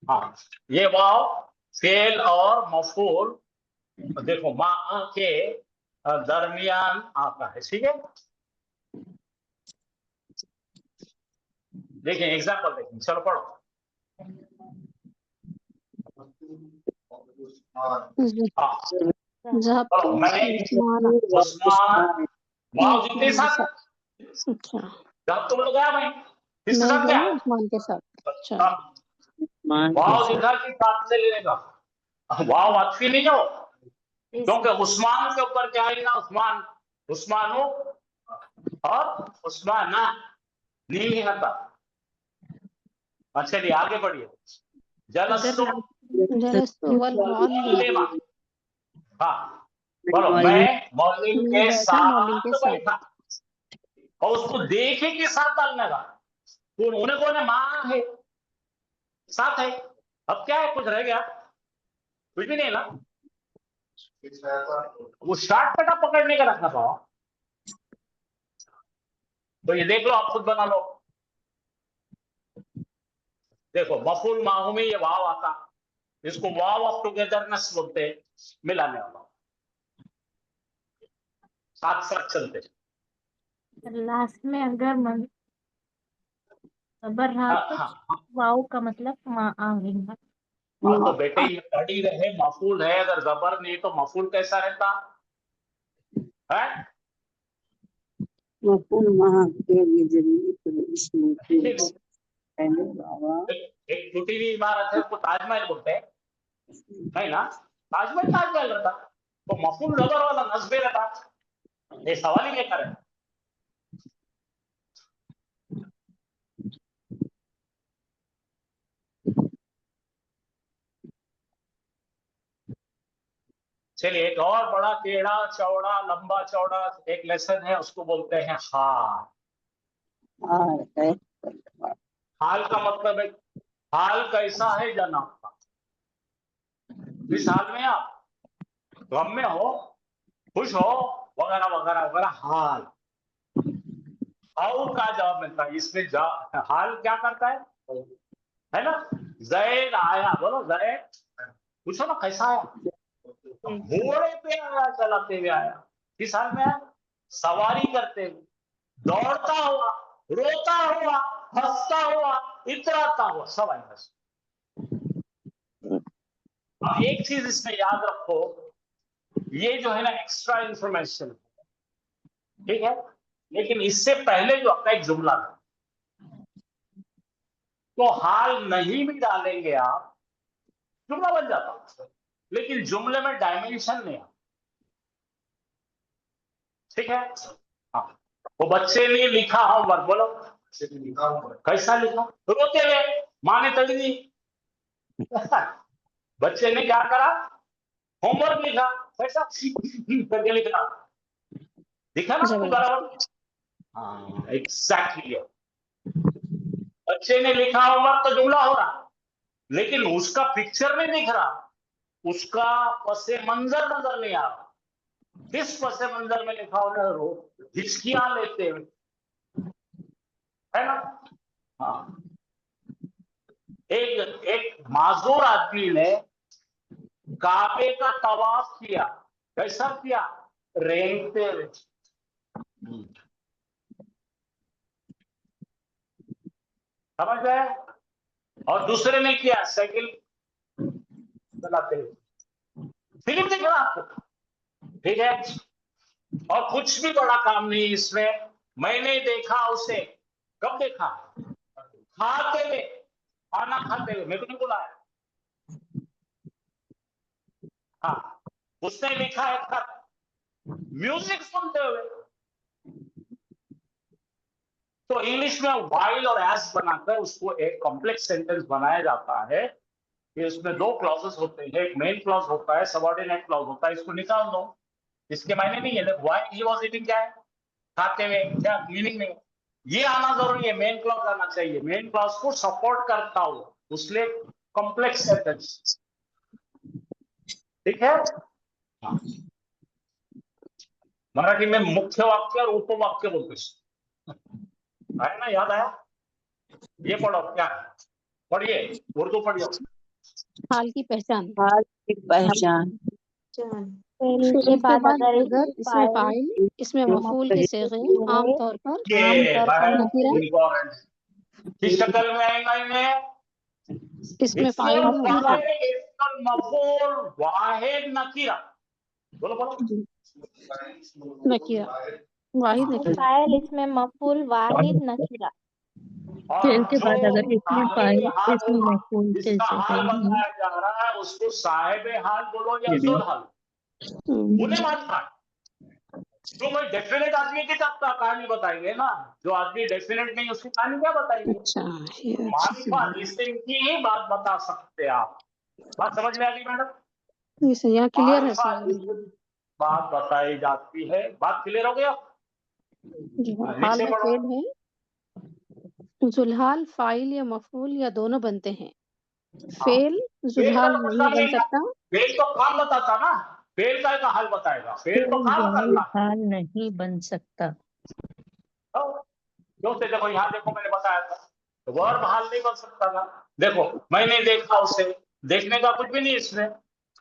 हाँ, ये वाव फेल और मफूल देखो माँ के दरमियान आता है, ठीक है? देखिए एग्जाम्पल देखें, चलो पढ़ो। हाँ, चलो मैंने उस्मान, वाव जितने साथ अच्छा, जब तुम लोग आया भाई, किसके मैं साथ क्या गया है? उस्मान के साथ। अच्छा, वाव जिधर की साथ से लेने का, वाव अथवी नहीं हो, क्योंकि उस्मान के ऊपर क्या आएगा? उस्मान, उस्मानो और उस्माना नहीं आता। चलिए आगे बढ़िए। जलस्तु जलस्तु वल मौलवी, हाँ बोलो, मैं मौलिम मैं के बैठा मौलवी के साथ साथ। बैठा, और उसको देखे के साथ डालने का। तो उन्होंने कौन है? माँ है, साथ है। अब क्या है, कुछ रह गया? कुछ भी नहीं ना, वो स्टार्ट कटा पकड़ने का रखना था। तो ये देख लो, आप खुद बना लो। देखो मफूल माहू में ये वाव आता, इसको वाव ऑफ टुगेदरनेस बोलते हैं, मिलाने वाला, साथ साथ चलते। लास्ट में अगर जबर रहा तो हाँ, वाव का मतलब माँ आएगा। तो बेटे ये पढ़ी रहे, मफूल है, अगर जबर नहीं तो मफूल कैसा रहता है? मफूल वहाँ के जरिए इसमें पहले बाबा एक टूटी हुई इमारत है, उसको ताजमहल बोलते हैं, नहीं ना? ताजमहल ताजमहल रहता, तो मफूल जबर वाला नस्बे रहता। ये सवाल ही लेकर है। चलिए, एक और बड़ा टेढ़ा चौड़ा लंबा चौड़ा एक लेसन है, उसको बोलते हैं हाल। है हाल का मतलब है हाल कैसा है जनाब का, इस हाल में आप गम में हो, खुश हो, वगैरह वगैरह वगैरह। हाल, हाउ का जवाब मिलता है इसमें। हाल क्या करता है ना? जैद आया, बोलो जैद, पूछो ना कैसा आया? घोड़े पे आया, चलाते हुए आया। किस हाल में आया? सवारी करते हुए, दौड़ता हुआ, रोता हुआ, हंसता हुआ, इतराता हुआ, सब आएगा। अब एक चीज इसमें याद रखो, ये जो है ना एक्स्ट्रा इंफॉर्मेशन, ठीक है? लेकिन इससे पहले जो आपका एक जुमला था, तो हाल नहीं भी डालेंगे आप, जुमला बन जाता, लेकिन जुमले में डायमेंशन नहीं आता, ठीक है? हाँ, वो बच्चे ने लिखा होमवर्क, बोलो कैसा लिखा? रोते हुए, माँ ने तड़ी दी। बच्चे ने क्या करा, होमवर्क लिखा, कैसा करके लिखा, दिखा ना आपको बराबर? हाँ एग्जैक्टली। बच्चे ने लिखा होमवर्क तो जुमला हो रहा, लेकिन उसका पिक्चर नहीं दिख रहा, उसका पसे मंजर नजर नहीं आ रहा। किस पसे मंजर में लिखा हो, हिचकियां लेते हुए, है ना? हाँ, एक माजूर आदमी ने काबे का तवाफ किया, कैसा किया, रेंगते हुए। समझ गए? और दूसरे ने किया साइकिल चलाते हुए। फिल्म दिख रहा आपको, ठीक है? और कुछ भी बड़ा काम नहीं इसमें। मैंने देखा उसे, कब देखा, खाते हुए, खाना खाते हुए, मेरे को नहीं बुलाया। हाँ, उसने लिखा है खत, म्यूजिक सुनते हुए। तो इंग्लिश में वाइल और एज बनाकर उसको एक कॉम्प्लेक्स सेंटेंस बनाया जाता है कि उसमें दो क्लॉजेस होते हैं, एक मेन क्लॉज होता है, सबऑर्डिनेट क्लॉज होता है। इसको निकाल दो, इसके मायने नहीं है। व्हाई ही वाज ईटिंग क्या है, खाते हुए, क्या मीनिंग नहीं है। ये आना जरूरी है, मेन क्लॉज आना चाहिए, मेन क्लॉज को सपोर्ट करता हो, उसलिए कॉम्प्लेक्स सेंटेंस, ठीक है? हाँ। मराठी में मुख्य वाक्य और उपवाक्य बोलते है ना, याद आया? ये पढ़ो, क्या पढ़िए, उर्दू पढ़िए। हाल की पहचान। हाल की पहचान। फेल फेल के बाद अगर अगर इसमें फाइल, इसमें मफूल के सेगे आमतौर पर नकीरा, इम्पोर्टेंट किस शक्ल में आएगा इन्हें, इसमें फाइल में मफूल। मफूल वाहिद नकीरा। बोलो बोलो। नकीरा, वाहिद नकीरा। फाइल, इसमें मफूल वाहिद नकीरा। फेल के बाद अगर इसमें फाइल, इसमें मफूल के जिसका हाल सेगे बताया जा रहा है उसको साहिब हाल बोलो या जुल हाल, उन्हें मानना। तो मैं डेफिनेट आदमी की कहानी बताएंगे ना, जो आदमी डेफिनेट नहीं उसकी कहानी क्या बताएंगे? अच्छा, ये मारिफा, इससे इनकी ही बात बता सकते आप। बात समझ में आ गई मैडम? ये यहाँ क्लियर है मारिफा सर। इससे बात बताई जाती है। बात क्लियर हो गया? जी हाँ, हाल नीचे में बढ़ो। फेल है, जुल्हाल फाइल या मफूल या दोनों बनते हैं। फेल फेल का जुल्हाल तो कुछ नहीं काम बन नहीं है, सकता। फेल तो काम बताता ना, फेल का हाल बताएगा, फेल तो काम करना। हाल नहीं बन सकता। क्यों से देखो, यहाँ देखो मैंने बताया था, वर्ब हाल नहीं बन सकता था। देखो मैंने देखा उसे, देखने का कुछ भी नहीं इसमें,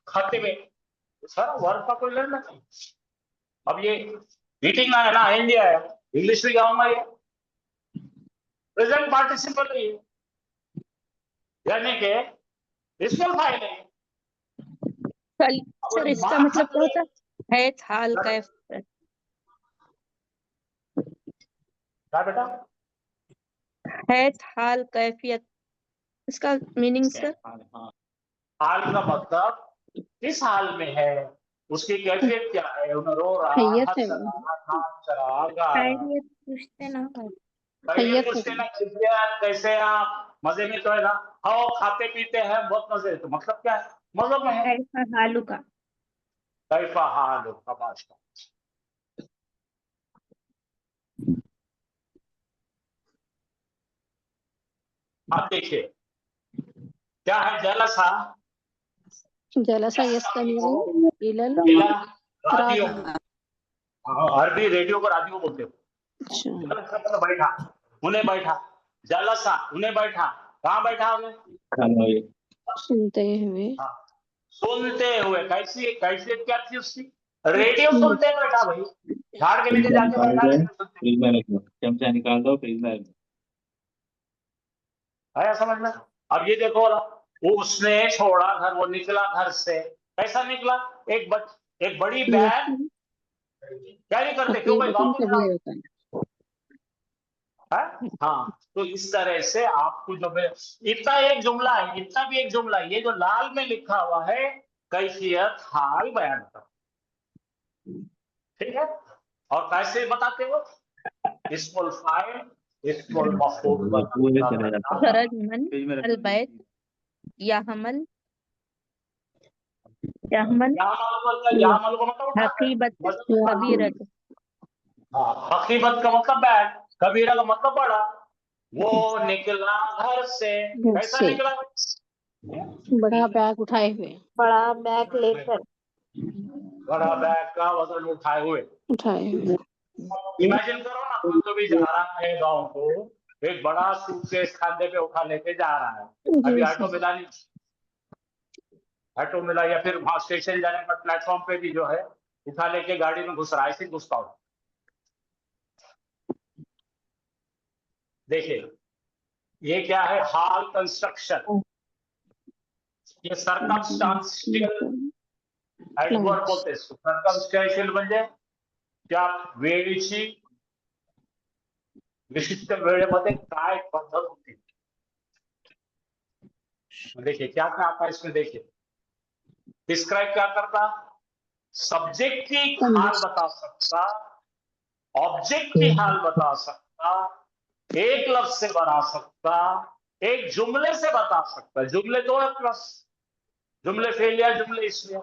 खाते में सर वर्ब का कोई लेना नहीं। अब ये मीटिंग है ना, इंडिया है, इंग्लिश में क्या होगा, ये प्रेजेंट पार्टिसिपल है, यानी कि इसको फाइल है। कल सर इसका मतलब क्या होता है? हाल का क्या बेटा? है, हाल कैफियत, इसका मीनिंग सर? हाल का मतलब किस हाल में है, उसकी कैफियत क्या है, उन्हें रो रहा, हैयत हंस है वो, रहा, नाच रहा, गा रहा। खैरियत पूछते ना हो। खैरियत हैयत पूछते है। ना, कैसे कैसे हैं आप, मजे में तो है ना, खाओ खाते पीते हैं बहुत मजे, तो मतलब क्या है, मजहब में है। कैफा हालू का। कैफा हाल का बादशाह। आप देखिए क्या है, जलसा, जलसा यस्तमिउ इलल इला रादियो। रादियो। अरबी रेडियो को रादियो बोलते हो। अच्छा, जलसा मतलब बैठा, उन्हें बैठा, जलसा उन्हें बैठा, कहाँ बैठा उन्हें, सुनते हुए। हाँ, सुनते हुए। कैसी कैफियत क्या थी उसकी, रेडियो सुनते बैठा भाई, झाड़ के नीचे जाके बैठा रेडियो सुनते। फ्रिज में रख दो, चमचा निकाल दो, फ्रिज में रख दो। आया समझ में? अब ये देखो ना, वो उसने छोड़ा घर, वो निकला घर से, कैसा निकला, एक बड़ी बैग कैरी करते, क्यों भाई हकीकतन वापस कबीर होता है। है? हाँ, तो इस तरह से आपको जो है, इतना एक जुमला है, इतना भी एक जुमला है, ये जो लाल में लिखा हुआ है कैफियत हाल बयान कर, ठीक है? और कैसे बताते हो, इसमुल फाइल, इसमुल मफूल पूरे चला जाता है, खरज मन फ्रिज में रख दो। अलबैत या हमल यहमन यहाँ मालूम मतलब उठाता है। हकीबत मतलब कबीरत हाँ, हकीमत का मतलब बैग, कबीरा का मतलब बड़ा। वो निकला घर से, घर कैसा से निकला? बड़ा बैग उठाए हुए बड़ा बैग लेकर। बड़ा बैग का वजन उठाए हुए। इमेजिन करो ना, कोई तो भी जा रहा है गांव को, एक बड़ा सूटकेस खांधे पे उठा लेके जा रहा है। अभी जी ऑटो सर। मिला नहीं, ऑटो मिला या फिर वहां स्टेशन जाने पर प्लेटफॉर्म पे भी जो है उठा लेके गाड़ी में घुस रहा है, ऐसे घुसता हूँ। देखिए ये क्या है, हाल कंस्ट्रक्शन, ये सर्कमस्टांशियल एडवर्ब बोलते हैं। सर्कमस्टेंशियल म्हणजे त्या वेळेची विशिष्ट वेळेमध्ये काय पद्धत होती। देखिए क्या क्या आता है इसमें, देखिए डिस्क्राइब क्या करता, सब्जेक्ट की हाल बता सकता, ऑब्जेक्ट की हाल बता सकता, एक लफ्ज से बना सकता, एक जुमले से बता सकता। जुमले दो है प्लस, जुमले फेलिया, जुमले इसलिए,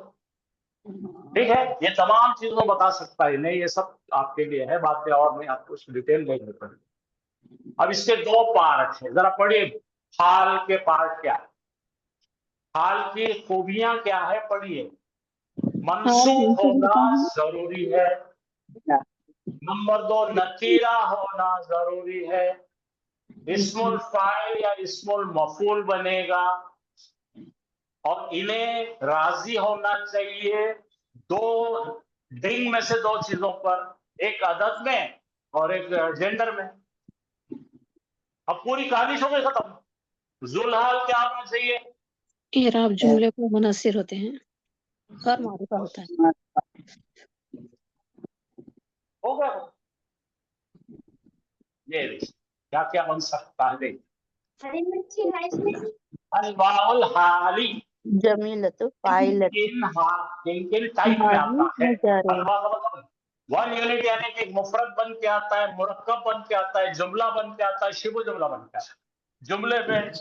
ठीक है। ये तमाम चीजों बता सकता है। नहीं, ये सब आपके लिए है, बातें और मैं आपको उसकी डिटेल नहीं दे पाऊंगा। अब इसके दो पार्ट है, जरा पढ़िए हाल के पार्ट क्या है, हाल की खूबियां क्या है, पढ़िए। मंसूब होना जरूरी है, नंबर दो नतीरा होना जरूरी है, इस्मुल फाइल या इस्मुल मफूल बनेगा, और इन्हें राजी होना चाहिए दो डिंग में से दो चीजों पर, एक अदद में और एक जेंडर में। अब पूरी कहानी हो गई खत्म। जुल्हाल क्या होना चाहिए, एराब जुमले को मुनस्सिर होते हैं और मारिफा होता है। हो गया। ये क्या क्या बन सकता है, देख हरी मिर्ची है इसमें। अनवाउल हाली जमीलत फाइलत किन किन टाइप में आता है। नजारा अनवा का मतलब वन यूनिट, यानी कि मुफरद बन के आता है, मुरक्कब बन के आता है, जुमला बन के आता है, शिबु जुमला बन के आता है। जुमले में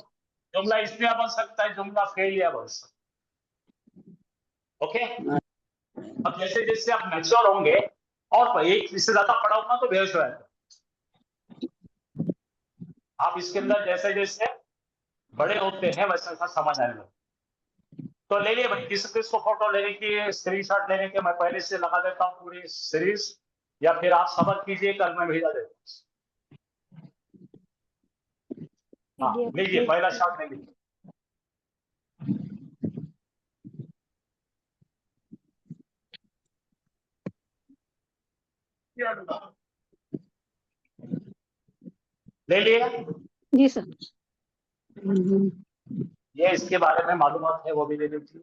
जुमला इस्मिया बन सकता है, जुमला फेलिया बन सकता है। ओके, अब जैसे जैसे आप मैच्योर होंगे और एक इससे ज्यादा पढ़ाऊंगा तो बेहोश हो जाएगा। आप इसके अंदर जैसे जैसे बड़े होते हैं वैसा वैसा समझ आएगा। तो ले लिए भाई, किस किस को फोटो लेने की, स्क्रीनशॉट लेने के, मैं पहले से लगा देता हूँ पूरी सीरीज, या फिर आप सबर कीजिए, कल मैं भेजा देता हूँ। हाँ लीजिए, पहला शॉट ले लीजिए। ले लिए, जी सर। ये इसके बारे में मालूमात है वो भी ले लीजिए।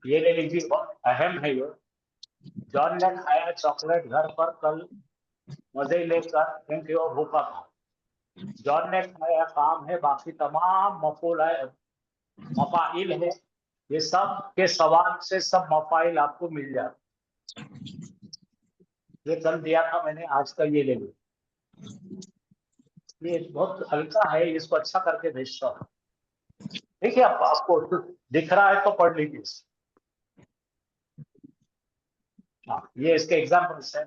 ये ले लीजिए, बहुत अहम है ये। जॉन ने खाया चॉकलेट घर पर कल मजे लेकर, क्योंकि वो भूखा था। जॉन ने खाया काम है, बाकी तमाम मफूल है, मफाइल है, ये सब के सवाल से सब मफाइल आपको मिल जाए। ये कल दिया था मैंने, आज का ये ले लो। ये बहुत हल्का है, इसको अच्छा करके भेजता हूँ। देखिए आपको दिख रहा है तो पढ़ लीजिए। हाँ, ये इसके एग्जाम्पल्स है।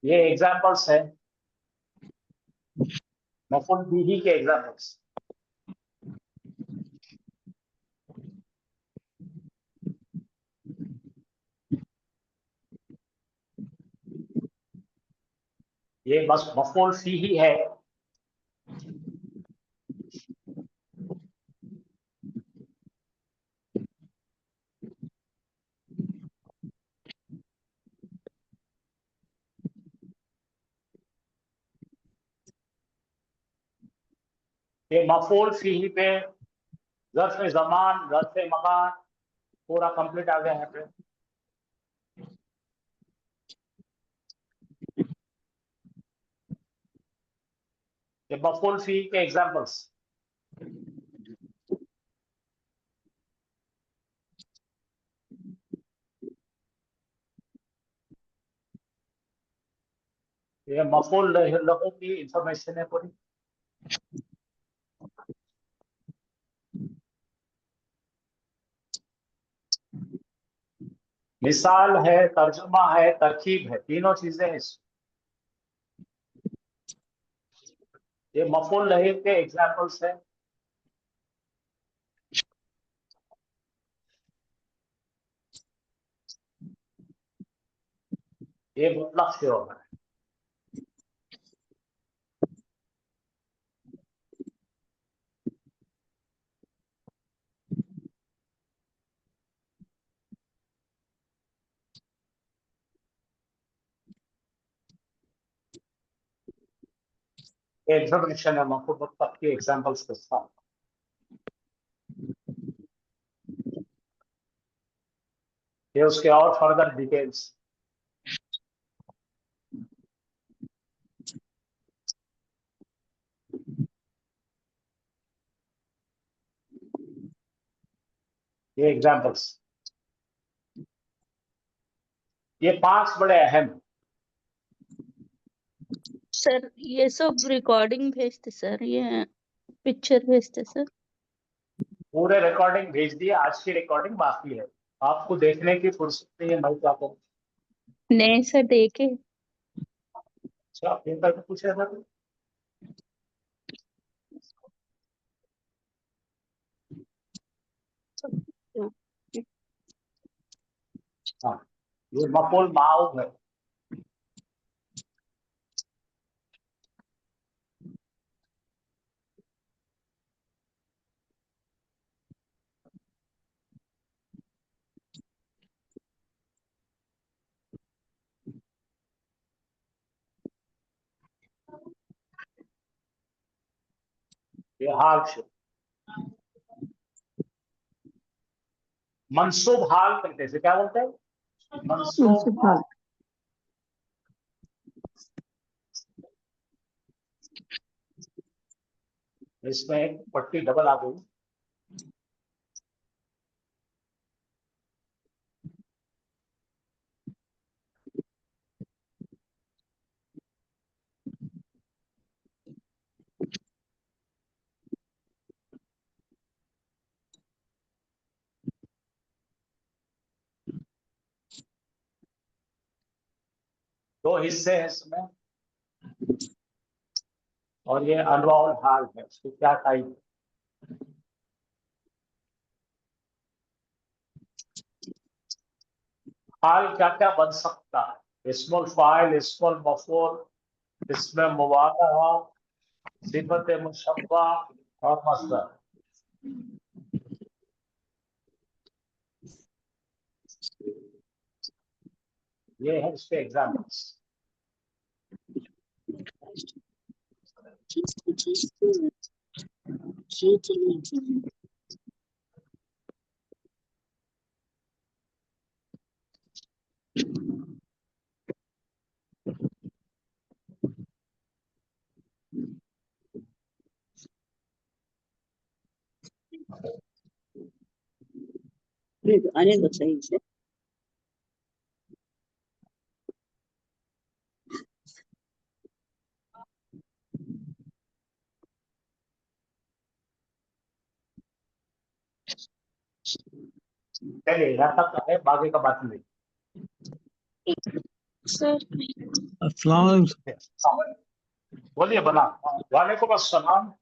ये एग्जाम्पल्स है, मफूल बिही के एग्जाम्पल्स। ये बस मफूल फी ही है। ये मफूल फी ही पे ज़र्फ़ ज़मान, ज़र्फ़ मकान पूरा कंप्लीट आ गया यहाँ पे। ये मफूल फी के एग्जाम्पल्स। ये मफूल लहू की इंफॉर्मेशन है पूरी। मिसाल है, तर्जुमा है, तरकीब है, तीनों चीजें हैं इसमें। ये मफूल लहू के एग्जाम्पल्स है। ये मुतलक से होगा। एग्जामिनेशन है मफूल मुतलक के एग्जाम्पल्स के साथ। ये उसके और फर्दर डिटेल्स। ये एग्जाम्पल्स, ये 5 बड़े अहम। सर ये सब रिकॉर्डिंग भेजते सर, ये पिक्चर भेजते सर। पूरे रिकॉर्डिंग भेज दिए, आज की रिकॉर्डिंग बाकी है, आपको देखने की फुर्सत नहीं है। मैं क्या करूं? नहीं सर देखे। अच्छा, पेपर में पूछे था। हाँ, ये मफूल माऊ है। ये हाल से मंसूब हाल कहते हैं। क्या बोलते हैं? मंसूब मंसूब हाल। हाल। इसमें एक पट्टी डबल आ गई। दो हिस्से हैं इसमें, और ये अनवाउल हाल है। उसकी क्या टाइप? हाल क्या क्या बन सकता है? इस्मुल फाइल, इस्मुल मफूल, इसमें मुबालगा, सिफत मुशब्बा और मसदर। ये है इसके एग्जाम्पल्स। आने दो सही से। चलिए, यहाँ तक है, बाकी का बात नहीं। सर अस्सलाम वालेकुम बोलिए बना। वालेकुम अस्सलाम।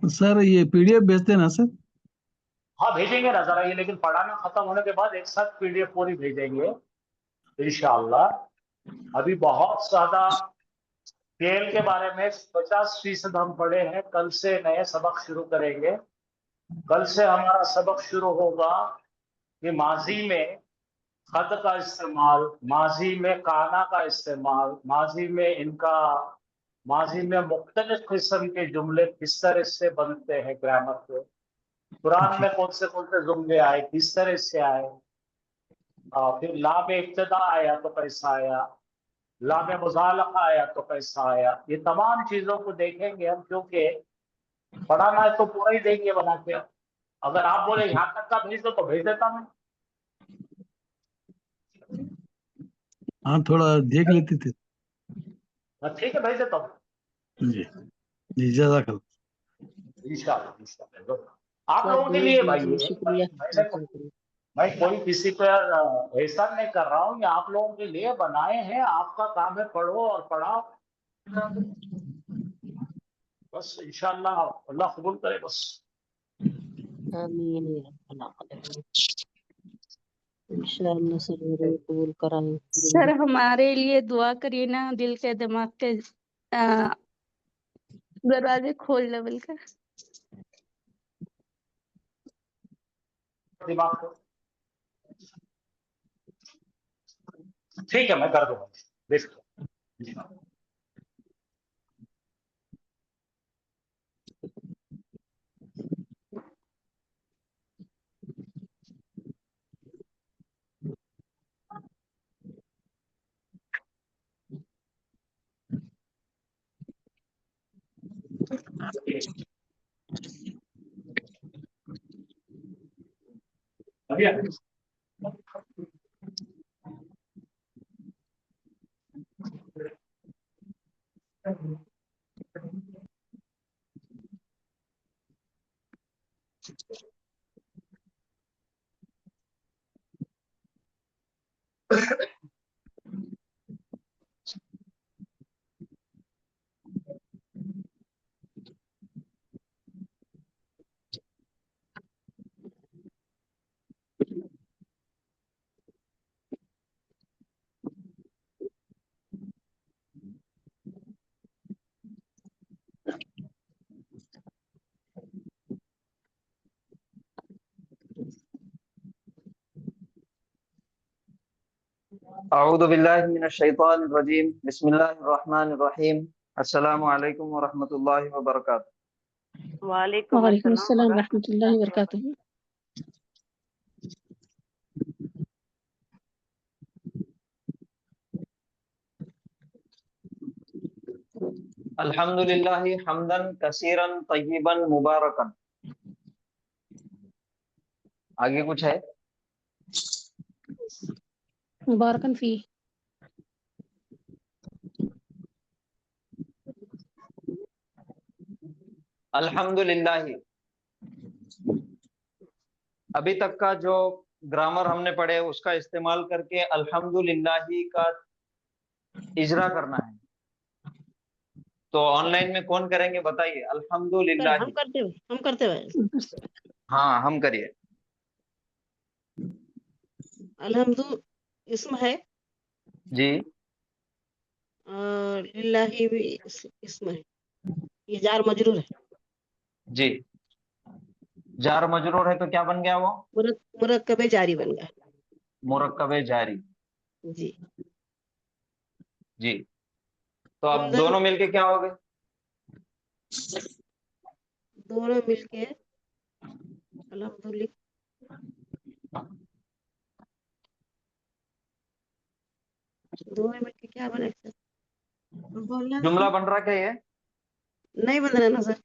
सर, ये पीडीएफ भेजते ना सर? हाँ भेजेंगे ना जरा ये, लेकिन पढ़ाना खत्म होने के बाद एक साथ पीडीएफ पूरी भेजेंगे इंशाअल्लाह। अभी बहुत ज्यादा खेल के बारे में 50% हम पढ़े हैं। कल से नए सबक शुरू करेंगे। कल से हमारा सबक शुरू होगा कि माजी में खत का इस्तेमाल, माजी में काना का इस्तेमाल, माजी में मुख्तलिफ किस्म के जुमले किस तरह से बनते हैं ग्रामर के। कुरान में कौन से जुमले आए, किस तरह से आए। फिर लाम इब्तिदा आया तो कैसा आया, लाम मुज़ालक़ा आया तो कैसा आया। ये तमाम चीजों को देखेंगे हम, क्योंकि पढ़ाना है तो पूरा ही देंगे बना के। अगर आप बोले यहाँ तक का भेज दो तो भेज देता मैं। हाँ, थोड़ा देख लेते थे। ठीक है, भेज देता हूँ जी जी जज़ाकल्लाह। इंशाल्लाह इंशाल्लाह। आप लोगों के लिए भाई ये शुक्रिया मैं कोई किसी पर एहसान नहीं कर रहा हूँ, ये आप लोगों के लिए बनाए हैं, आपका काम है पढ़ो और पढ़ाओ, बस इंशाल्लाह अल्लाह कबूल करे बस। आमीन या रब्बल आलमीन। इंशाअल्लाह सर जरूर कबूल कराएं। सर हमारे लिए दुआ करिए ना, दिल के दिमाग के दरवाजे खोल लेवल का। दिमाग को ठीक है, मैं कर दूंगा, देखो। अभी अऊज़ु बिल्लाहि मिनश शैतानिर रजीम बिस्मिल्लाहिर रहमानिर रहीम अस्सलामु अलैकुम व रहमतुल्लाहि व बरकातुहू। वालेकुम वालेकुम अस्सलाम अस्सलाम रहमतुल्लाहि व बरकातुहू। अल्हम्दुलिल्लाहि हम्दन कसीरन तय्यिबन मुबारकन। आगे कुछ है? मुबारकन फी। अल्हम्दुलिल्लाहि, अभी तक का जो ग्रामर हमने पढ़े उसका इस्तेमाल करके अल्हम्दुलिल्लाहि का इजरा करना है। तो ऑनलाइन में कौन करेंगे बताइए? अल्हम्दुलिल्लाहि। हम करते हुए हाँ, हम करिए। अल्हम्दु इसम है जी और लिल्लाही भी इसम है, ये जार मजरूर है। जी, जार मजरूर है तो क्या बन गया वो? मुरक्कबे जारी बन गया। मुरक्कबे जारी। जी जी, तो अब हमदन दोनों मिलके क्या हो गए? दोनों मिलके अल्हम्दुलिल्लाह, दोनों मिलके क्या बने सर? बोलना जुमला बन रहा क्या ये? नहीं बन रहा ना सर।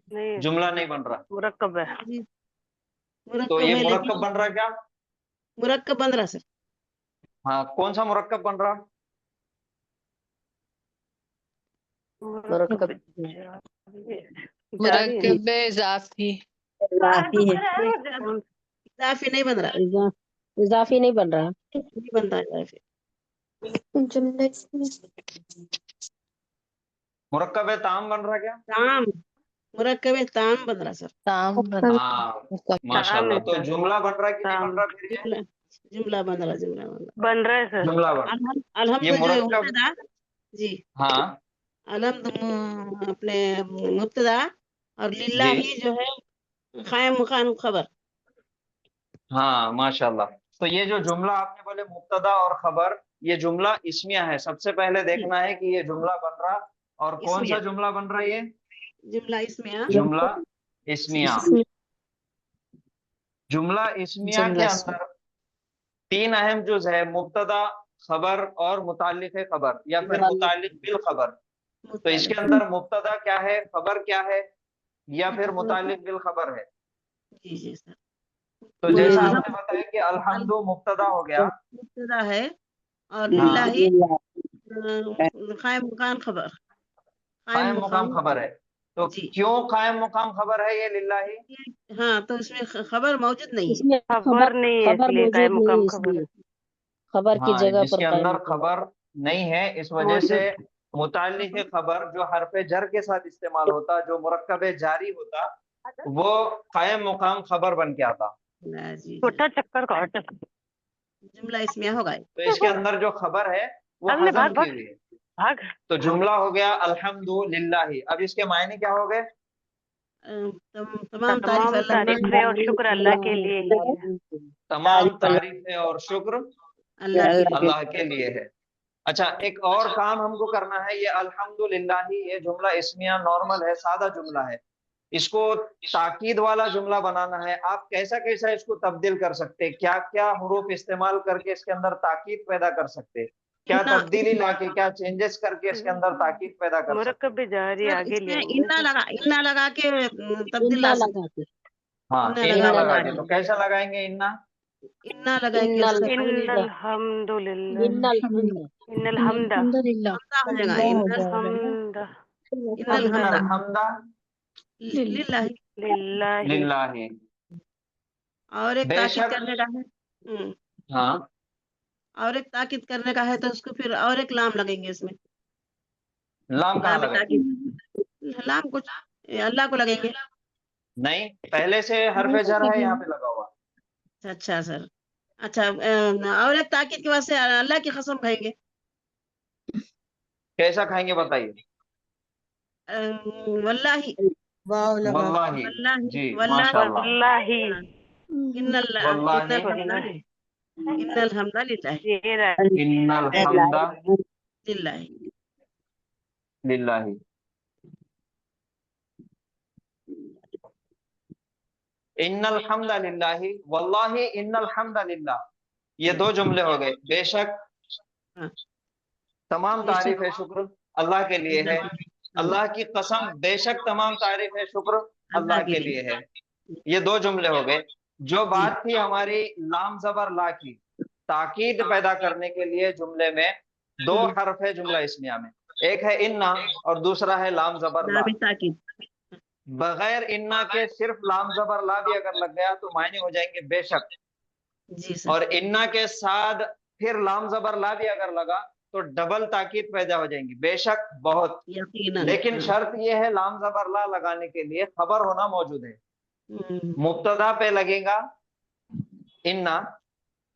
नहीं जुमला नहीं बन रहा, मुरक्कब है। जी तो मुरक्कब ये है मुरक्कब लेकिन बन रहा क्या? मुरक्कब बन रहा सर। हाँ, कौन सा मुरक्कब बन रहा? मुरक्कब मुरक्कब इजाफी इजाफी है, इजाफी नहीं बन रहा, इजाफी नहीं बन रहा, नहीं बनता इजाफी। मुरक्कब ताम बन रहा क्या? ताम, मुरक्कब ताम बन रहा सर। ताम हाँ, माशाल्लाह। तो जुमला बन रहा कि नहीं बन रहा फिर ये? जुमला जुमला बन रहा, जुमला बन रहा। बन रहा है सर। जुमला बन अलहम्द ये जो है मुरक्कब। मुब्तदा। जी हाँ अलहम्द अपने मुब्तदा और जी, लिल्लाही जो है कायम मुकाम खबर। हाँ माशाल्लाह। तो ये जो जुमला आपने बोले मुब्तदा और खबर, ये जुमला इस्मिया है। सबसे पहले देखना है कि ये जुमला बन रहा, और कौन सा इस्मिया, जुमला बन रहा है ये? जुमला इसमिया। जुमला इस्मिया। जुमला इस्मिया के जुमला अंदर तीन अहम जुज है, मुब्तदा, खबर और मुतालिक खबर या फिर मुतालिक बिल खबर। तो इसके अंदर मुब्तदा क्या है, खबर क्या है, या फिर मुतालिक बिल खबर है। जी जी सर। तो जैसा आपने बताया कि अल्हम्दु मुब्तदा हो गया। मुब्तदा है और हाँ, लिल्लाही कायम मुकाम खबर, कायम मुकाम खबर है, तो जी। क्यों कायम मुकाम खबर है ये लिल्लाही? हाँ, तो इसमें खबर मौजूद नहीं है। इसमें खबर नहीं है खबर इसलिए मौजूद कायम नहीं मुकाम है, खबर इसलिए खबर की हाँ, जगह जिसके पर कायम अंदर मुकाम। खबर नहीं है, इस वजह मौजूद। से मुताल्लिक़ खबर जो हरफ जर के साथ इस्तेमाल होता, जो मुरक्कब जारी होता, वो कायम मुकाम खबर बन के आता। जी, छोटा चक्कर काट। जुमला इसमें होगा। तो इसके अंदर जो खबर है वो अगले हजम भाग की भाग हुई है। भाग। तो जुमला हो गया अल्हम्दुलिल्लाही। अब इसके मायने क्या हो गए? तमाम तारीफ तमाम अल्लाह तारीफें और शुक्र अल्लाह के लिए ही है। तमाम तारीफें और शुक्र अल्लाह के लिए। अल्लाह के लिए है। अच्छा, एक और काम हमको करना है। ये अल्हम्दुलिल्लाही, ये जुमला इस्मिया नॉर्मल है, सादा जुमला है। इसको ताकीद वाला जुमला बनाना है। आप कैसा कैसा इसको तब्दील कर सकते हैं, क्या क्या हुरूफ इस्तेमाल करके इसके अंदर ताकीद पैदा कर सकते हैं, क्या इन्ना तब्दीली लाके, क्या चेंजेस करके इसके अंदर ताकीद पैदा कर सकते मुरक्कब भी जारी सर, आगे ले इसमें आएंगे। इन्ना लगा के तब्दील इन्ना ला लगा के हैं? हाँ, इन्ना इन्ना लगा लगा के। के। तो कैसा लगाएंगे इन्ना? इन्ना लगाएंगे इन्नल सर। इन्नल हम्दुलिल्लाह। इन्नल हम्द इन्नल हमदा। अल्हम्दुलिल्लाह हो जाएगा। इन्नल हमदा इन्नल इन्नल हमदा हम्दा लिल्लाही। लिल्लाहि। लिल्लाही। और एक ताकीद बेशक, करने का है। हाँ, और एक ताकीद करने का है, तो उसको फिर और एक लाम लगेंगे इसमें। लाम कहाँ लाम लगे? ताकीद, लाम कुछ अल्लाह को लगेंगे। नहीं, पहले से हरफ जर है यहाँ पे लगा हुआ। अच्छा सर। अच्छा, और एक ताकीद के वास्ते अल्लाह की कसम खाएंगे। कैसा खाएंगे बताइए? वल्लाही। वल्लाही। वल्लाही जी, वल्लाही माशाल्लाह। वल्लाहि। वल्लाही इन्नल हमदा लिल्लाही। ये रहा। इन्नल हम्दा लिल्लाही। लिल्लाही। इन्नल हम्दा लिल्लाही, वल्लाही इन्नल हम्दा लिल्लाह। ये दो जुमले हो गए। बेशक हाँ। तमाम तारीफ है, शुक्र अल्लाह के लिए है। अल्लाह की कसम, बेशक तमाम तारीफ है, शुक्र अल्लाह के लिए है। ये दो जुमले हो गए। जो बात थी हमारी लाम जबर ला की, ताकीद पैदा करने के लिए जुमले में दो हर्फ है जुमला इस्मिया में, एक है इन्ना और दूसरा है लाम जबर ला। ताकीद। बगैर इन्ना के सिर्फ लाम जबर ला भी अगर लग गया तो मायने हो जाएंगे बेशक। जी सर। और इन्ना के साथ फिर लाम जबर ला भी अगर लगा तो डबल ताकीद पैदा हो जाएंगी, बेशक, बहुत। यकीनन। लेकिन शर्त यह है लाम जबर ला लगाने के लिए खबर होना मौजूद है। मुब्तदा पे लगेगा इन्ना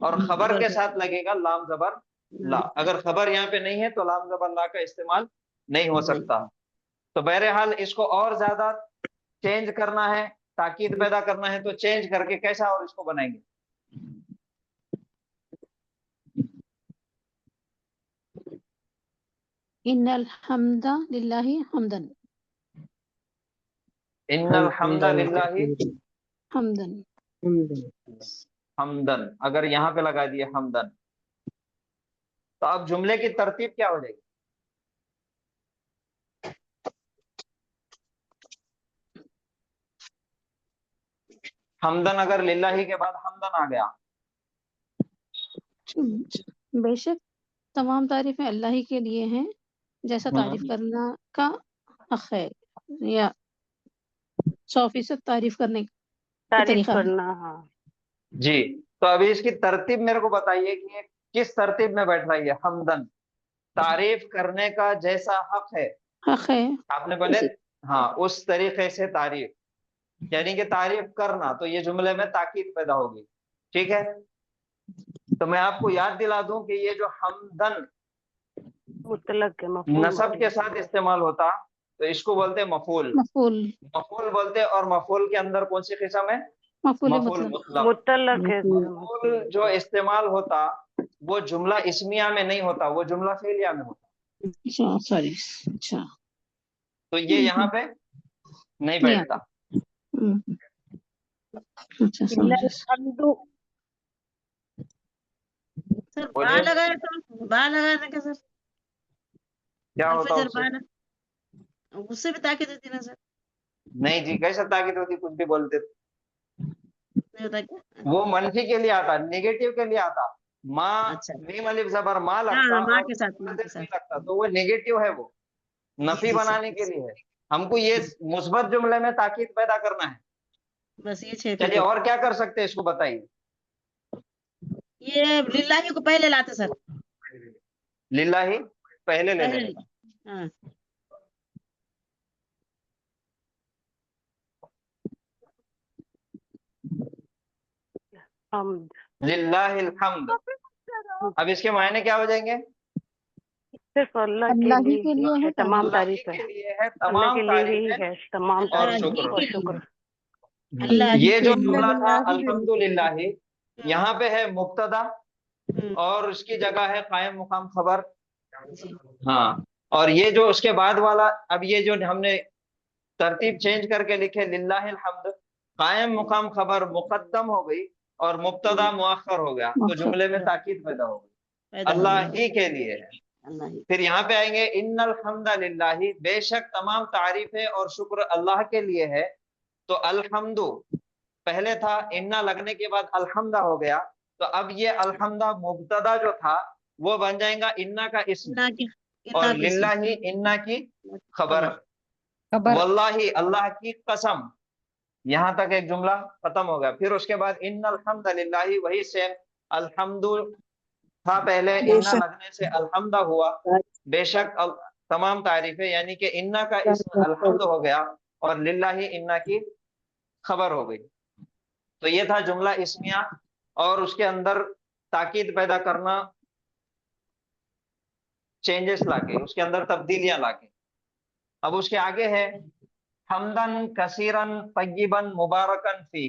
और खबर के साथ लगेगा लाम जबर ला। अगर खबर यहाँ पे नहीं है तो लाम जबर ला का इस्तेमाल नहीं हो सकता। तो बहरहाल इसको और ज्यादा चेंज करना है, ताकीद पैदा करना है, तो चेंज करके कैसा और इसको बनाएंगे? इन्नल हम्दा लिल्लाहि हम्दन। इन्नल हम्दा लिल्लाहि हम्दन। हमदन। अगर यहाँ पे लगा दिए हमदन तो अब जुमले की तरतीब क्या हो जाएगी? हमदन अगर लिल्लाही के बाद हमदन आ गया, बेशक तमाम तारीफें अल्लाह ही के लिए हैं, जैसा तारीफ करना का हक है, या 100% तारीफ करने का तारीफ तरीका है। करना। हाँ जी। तो अभी इसकी तरतीब मेरे को बताइए कि ये किस तरतीब में बैठ रही है? हमदन तारीफ करने का जैसा हक है, हक है आपने बोले, हाँ, उस तरीके से तारीफ, यानी कि तारीफ करना, तो ये जुमले में ताकीद पैदा होगी। ठीक है, तो मैं आपको याद दिला दूं कि ये जो हमदन मुतलक है, मफूल नसब के साथ इस्तेमाल होता तो इसको बोलते हैं मफूल। मफूल। मफूल बोलते हैं। और मफूल के अंदर कौन सी किस्म है? मफूल मफूल मतलब मुतलक। मुतलक है। मफूल जो इस्तेमाल होता वो जुमला इस्मिया में नहीं होता, वो जुमला फेलिया में होता। अच्छा, सॉरी। अच्छा, तो ये यहाँ पे नहीं नहीं बैठता। अच्छा, समझ। सर बा बोलिए, लगाए तो बा लगाने का सर क्या होता अल्फजर उससे? बा उससे भी ताकीद होती ना सर? नहीं जी, कैसे ताकीद होती? कुछ भी बोलते। नहीं होता क्या? वो मनफी के लिए आता, नेगेटिव के लिए आता। माँ अच्छा। मीम अलिफ जबर माँ हाँ लगता हाँ, माँ और के साथ, माँ के नहीं साथ। लगता, तो वो नेगेटिव है, वो नफी जी, बनाने के लिए है। हमको ये मुस्बत जुमले में ताकीद पैदा करना है। बस ये 6 थे चलिए तो। और क्या कर सकते हैं, इसको बताइए। ये लिल्लाही को पहले लाते सर, लिल्लाही पहले ले पहले। लेंगे। हाँ, हम लिल्लाहिल हम्द। अब इसके मायने क्या हो जाएंगे? सिर्फ अल्लाह अल्लाह के ही के लिए लिए है है, तमाम अल्लाह ही तारीफ है, के लिए है अल्लाह तमाम के लिए ही तारीफें है, तमाम और अल्लाह तारीफ ही शुक्र। और के शुक्र। लिए, अल्लाह ही ये के जो लिए। जुमला था लिल्लाहि अल्हम्दुलिल्लाह, यहाँ पे है मुब्तदा हम्म, और उसकी जगह है कायम मुकाम खबर। जी। हाँ, और ये जो उसके बाद वाला, अब ये जो हमने तरतीब चेंज करके लिखे लिल्लाहिल हम्द, कायम मुकाम खबर मुकद्दम हो गई और मुब्तदा मुअख्खर हो गया, तो मुअख्खर। जुमले में ताकीद पैदा हो गई, पैदा हो अल्लाह गया। ही के लिए है। अल्लाह ही। फिर यहाँ पे आएंगे इन्नल हम्दा लिल्लाही, बेशक तमाम तारीफें और शुक्र अल्लाह के लिए है। तो अल्हम्दु पहले था, इन्ना लगने के बाद अल्हम्दा हो गया, तो अब ये अल्हम्दा मुब्तदा जो था वो बन जाएगा इन्ना का इस्म, इन्ना की, और इन्ना की लिल्लाही इन्ना की खबर। खबर। वल्लाही अल्लाह की कसम, यहाँ तक एक जुमला खत्म हो गया। फिर उसके बाद इन्नल हम्दा लिल्लाही, वही सेम अल्हम्दु था पहले, इन्ना लगने से अल्हम्दा हुआ, बेशक तमाम तारीफें, यानी कि इन्ना का इस्म अल्हम्द हो गया और लिल्लाही इन्ना की खबर हो गई। तो ये था जुमला इस्मिया, और उसके अंदर ताकीद पैदा करना, चेंजेस लाके, उसके अंदर तब्दीलियां लाके। अब उसके आगे है हमदन कसीरन तय्यिबन मुबारकन फी।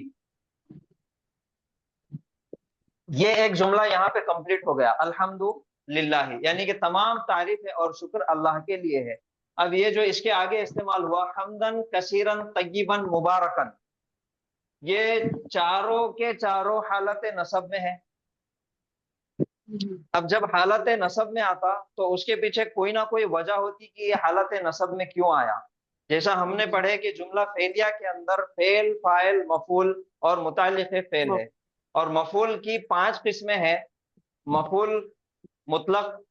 ये एक जुमला यहाँ पे कंप्लीट हो गया, अल्हम्दुलिल्लाह, यानी कि तमाम तारीफें और शुक्र अल्लाह के लिए है। अब ये जो इसके आगे इस्तेमाल हुआ हमदन कसीरन तय्यिबन मुबारकन, ये चारों के चारों हालत नसब में है। अब जब हालत नसब में आता तो उसके पीछे कोई ना कोई वजह होती कि ये हालत नसब में क्यों आया। जैसा हमने पढ़े कि जुमला फेलिया के अंदर फेल, फाइल, मफूल और मुतालिक फेल है, और मफूल की 5 किस्में हैं: मफूल मुतलक,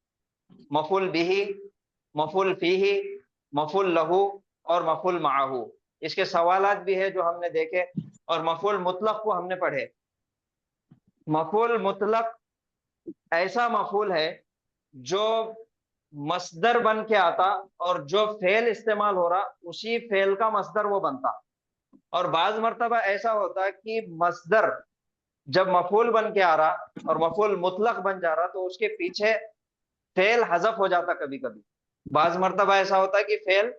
मफूल बिही, मफूल फीही, मफूल लहू और मफूल माहू। इसके सवालात भी है जो हमने देखे, और मफूल मुतलक को हमने पढ़े। मफूल मुतलक ऐसा मफूल है जो मसदर बन के आता, और जो फेल इस्तेमाल हो रहा उसी फेल का मसदर वो बनता। और बाज मर्तबा ऐसा होता कि मसदर जब मफूल बन के आ रहा और मफूल मुतलक बन जा रहा तो उसके पीछे फेल हजफ हो जाता। कभी कभी बाज मर्तबा ऐसा होता है कि फेल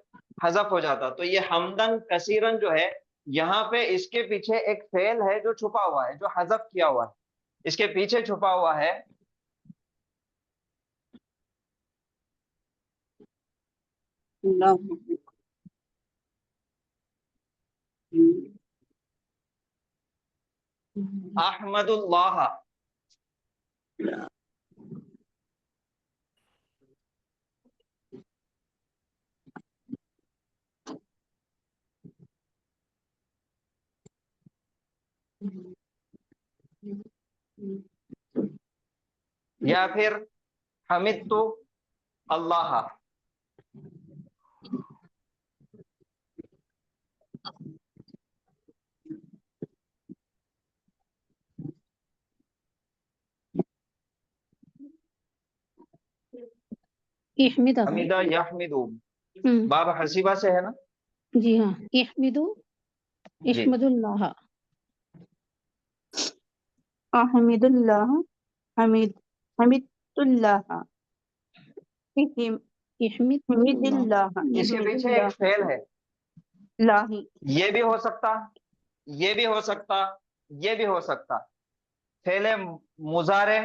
हजफ हो जाता। तो ये हमदन कसीरन जो है, यहाँ पे इसके पीछे एक फेल है जो छुपा हुआ है, जो हजफ किया हुआ है, इसके पीछे छुपा हुआ है अहमदुल्लाह। या फिर हमिदतु अल्लाह। इहमिदा है। हमिदा यहमिदु, बाब हसीबा से है ना? जी हाँ, इहमिदु, जी। इहमदुल्लाह, अहमिदुल्लाह, हमिद, हमिदुल्लाह, इहमिदुल्लाह, इसके पीछे एक फेल है, लाही। ये भी हो सकता, ये भी हो सकता, ये भी हो सकता। फेले मुजारे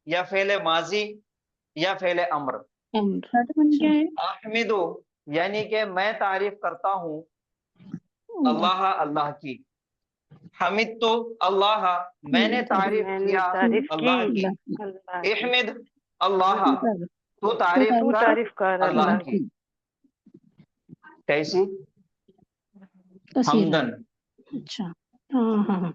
या फेले माजी या फेले अम्र। क्या है? अहमिदु यानी कि मैं तारीफ करता हूँ अल्लाह, अल्लाह की। हमिद तो अल्लाह, मैंने तारीफ मैंने किया तारीफ अल्लाह की की। अल्लाह की, इहमिद अल्लाह, तू तारीफ तू कर तारीफ कर अल्लाह अल्लाह की। कैसी? कसीरन। हमदन। अच्छा, हाँ हाँ हाँ।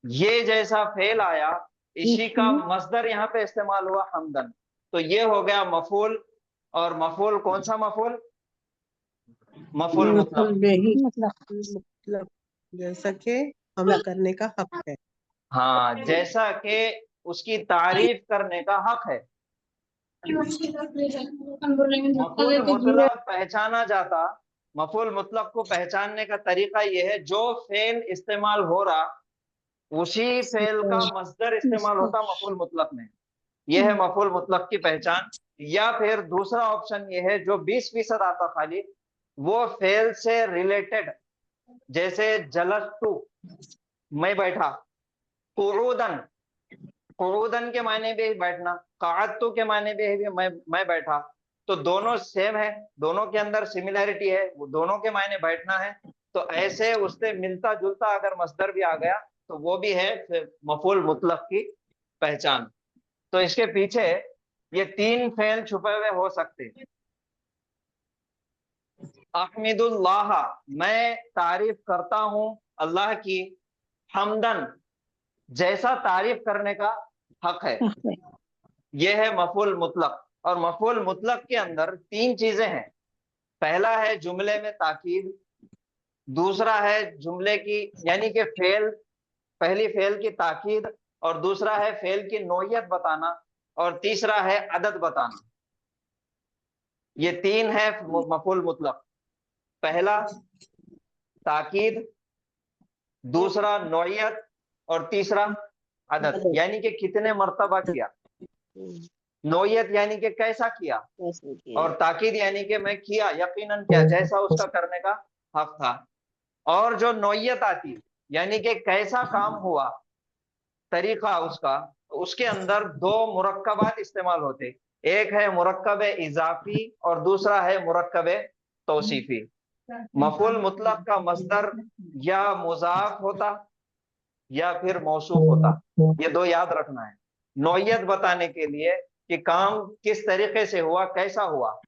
ये जैसा फेल आया इसी का मस्दर यहाँ पे इस्तेमाल हुआ हमदन। तो ये हो गया मफूल। और मफूल कौन सा मफूल? मफूल मफूल मुतलक। बिही मतलब जैसा कि हमें करने का हक है। हाँ, जैसा कि उसकी तारीफ करने का हक है। मफूल मुतलक पहचाना जाता, मफूल मुतलक को पहचानने का तरीका यह है, जो फेल इस्तेमाल हो रहा उसी फेल का मस्दर इस्तेमाल होता मफूल मुतलक में। यह है मफूल मुतलक की पहचान। या फिर दूसरा ऑप्शन यह है, जो 20% आता खाली, वो फेल से रिलेटेड, जैसे जलस्तु मैं बैठा, कुऊदन कुऊदन के मायने भी बैठना, काअत्तु के मायने भी मैं बैठा। तो दोनों सेम है, दोनों के अंदर सिमिलैरिटी है, वो दोनों के मायने बैठना है। तो ऐसे उससे मिलता जुलता अगर मस्दर भी आ गया तो वो भी है मफूल मुतलक की पहचान। तो इसके पीछे ये 3 फेल छुपे हुए हो सकते हैं। अहमिदुल्लाह, मैं तारीफ करता हूं अल्लाह की, हमदन, जैसा तारीफ करने का हक है। यह है मफूल मुतलक। और मफूल मुतलक के अंदर 3 चीजें हैं। पहला है जुमले में ताकीद, दूसरा है जुमले की यानी कि फेल, पहली फेल की ताकीद, और दूसरा है फेल की नौयत बताना, और तीसरा है अदद बताना। ये 3 है मफूल मुतलक। पहला ताकीद, दूसरा नौयत, और तीसरा अदद, यानी कि कितने मर्तबा किया। नौयत यानी कि कैसा किया, और ताकीद यानी कि मैं किया, यकीनन किया, जैसा उसका करने का हक था। और जो नौयत आती यानी कि कैसा काम हुआ, तरीका उसका, उसके अंदर 2 मुरक्कबात इस्तेमाल होते। एक है मुरक्कब इजाफी और दूसरा है मुरक्कब तौसीफी। मफूल मुतलक का मस्दर या मुजाफ होता या फिर मौसूफ होता, ये 2 याद रखना है नौयत बताने के लिए कि काम किस तरीके से हुआ, कैसा हुआ।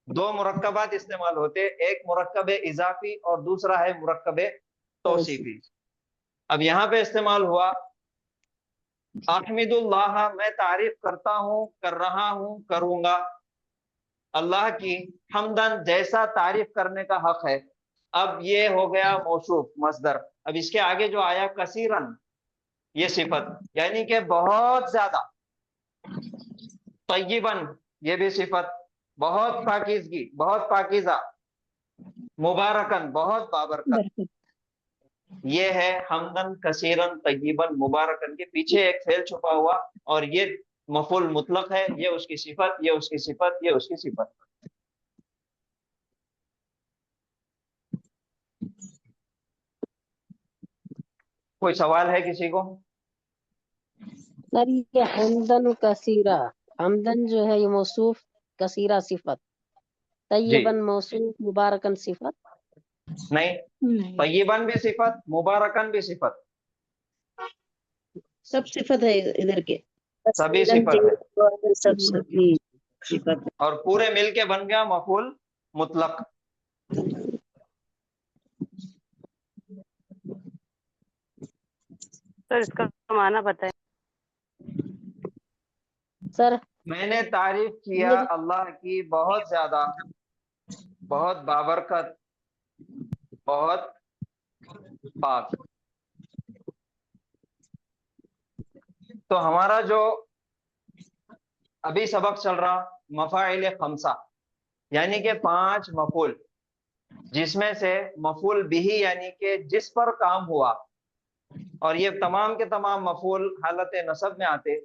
2 मुरक्कबात इस्तेमाल होते, एक मुरक्कब इजाफी और दूसरा है मुरक्कब तौसीफी। अब यहाँ पे इस्तेमाल हुआ अहमिदुल्लाह, मैं तारीफ करता हूँ, कर रहा हूँ, करूंगा अल्लाह की, हमदन, जैसा तारीफ करने का हक है। अब ये हो गया मौसूफ मस्दर। अब इसके आगे जो आया कसीरन, ये सिफत यानी कि बहुत ज्यादा। तय्यिबन, ये भी सिफत, बहुत पाकीज़गी, बहुत पाकीज़ा। मुबारकन, बहुत बाबरकत। ये है हमदन, कसीरन, तय्यिबन, मुबारकन के पीछे एक फेल छुपा हुआ, और ये मफूल मुतलक है। ये उसकी सिफत, ये उसकी सिफत, ये उसकी सिफत। कोई सवाल है किसी को? सर ये हमदन कसीरा, हमदन जो है ये मौसूफ, कसीरा सिफत, तय्यबन मौसूफ, मुबारकन सिफत। नहीं, तय्यबन भी सिफत, मुबारकन भी सिफत, सब सिफत है इधर के, सभी सिफत है, सब सिफत। और पूरे मिलके बन गया मफूल मुतलक। सर इसका माना बताएं। सर मैंने तारीफ किया अल्लाह की बहुत ज्यादा, बहुत बाबरकत, बहुत पाक। तो हमारा जो अभी सबक चल रहा मफाइल खमसा, यानी कि 5 मफूल, जिसमें से मफूल बिही यानी कि जिस पर काम हुआ, और ये तमाम के तमाम मफूल हालत नसब में आते।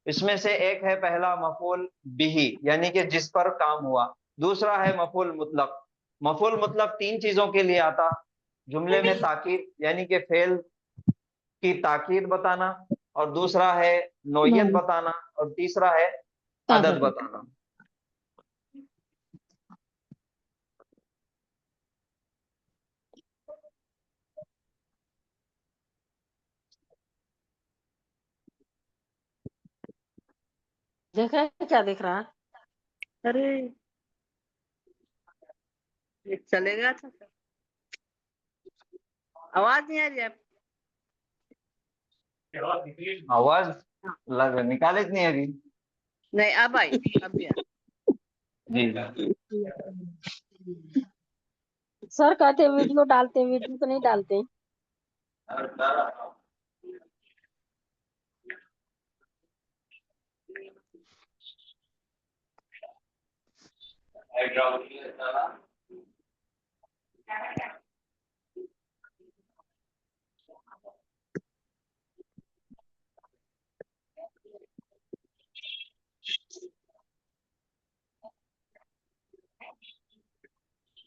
इसमें से एक है पहला मफूल बिही यानी कि जिस पर काम हुआ, दूसरा है मफूल मुतलक। मफूल मुतलक 3 चीजों के लिए आता, जुमले में ताकीद यानी कि फेल की ताकीद बताना, और दूसरा है नौयत बताना, और तीसरा है अदद बताना। देख रहा है, क्या देख रहा है? अरे ये चलेगा अच्छा सर, आवाज नहीं आ रही है। आवाज लग निकाले नहीं अभी। नहीं अब आई अभी आई। जी सर कहते वीडियो डालते हैं, वीडियो तो नहीं डालते हैं।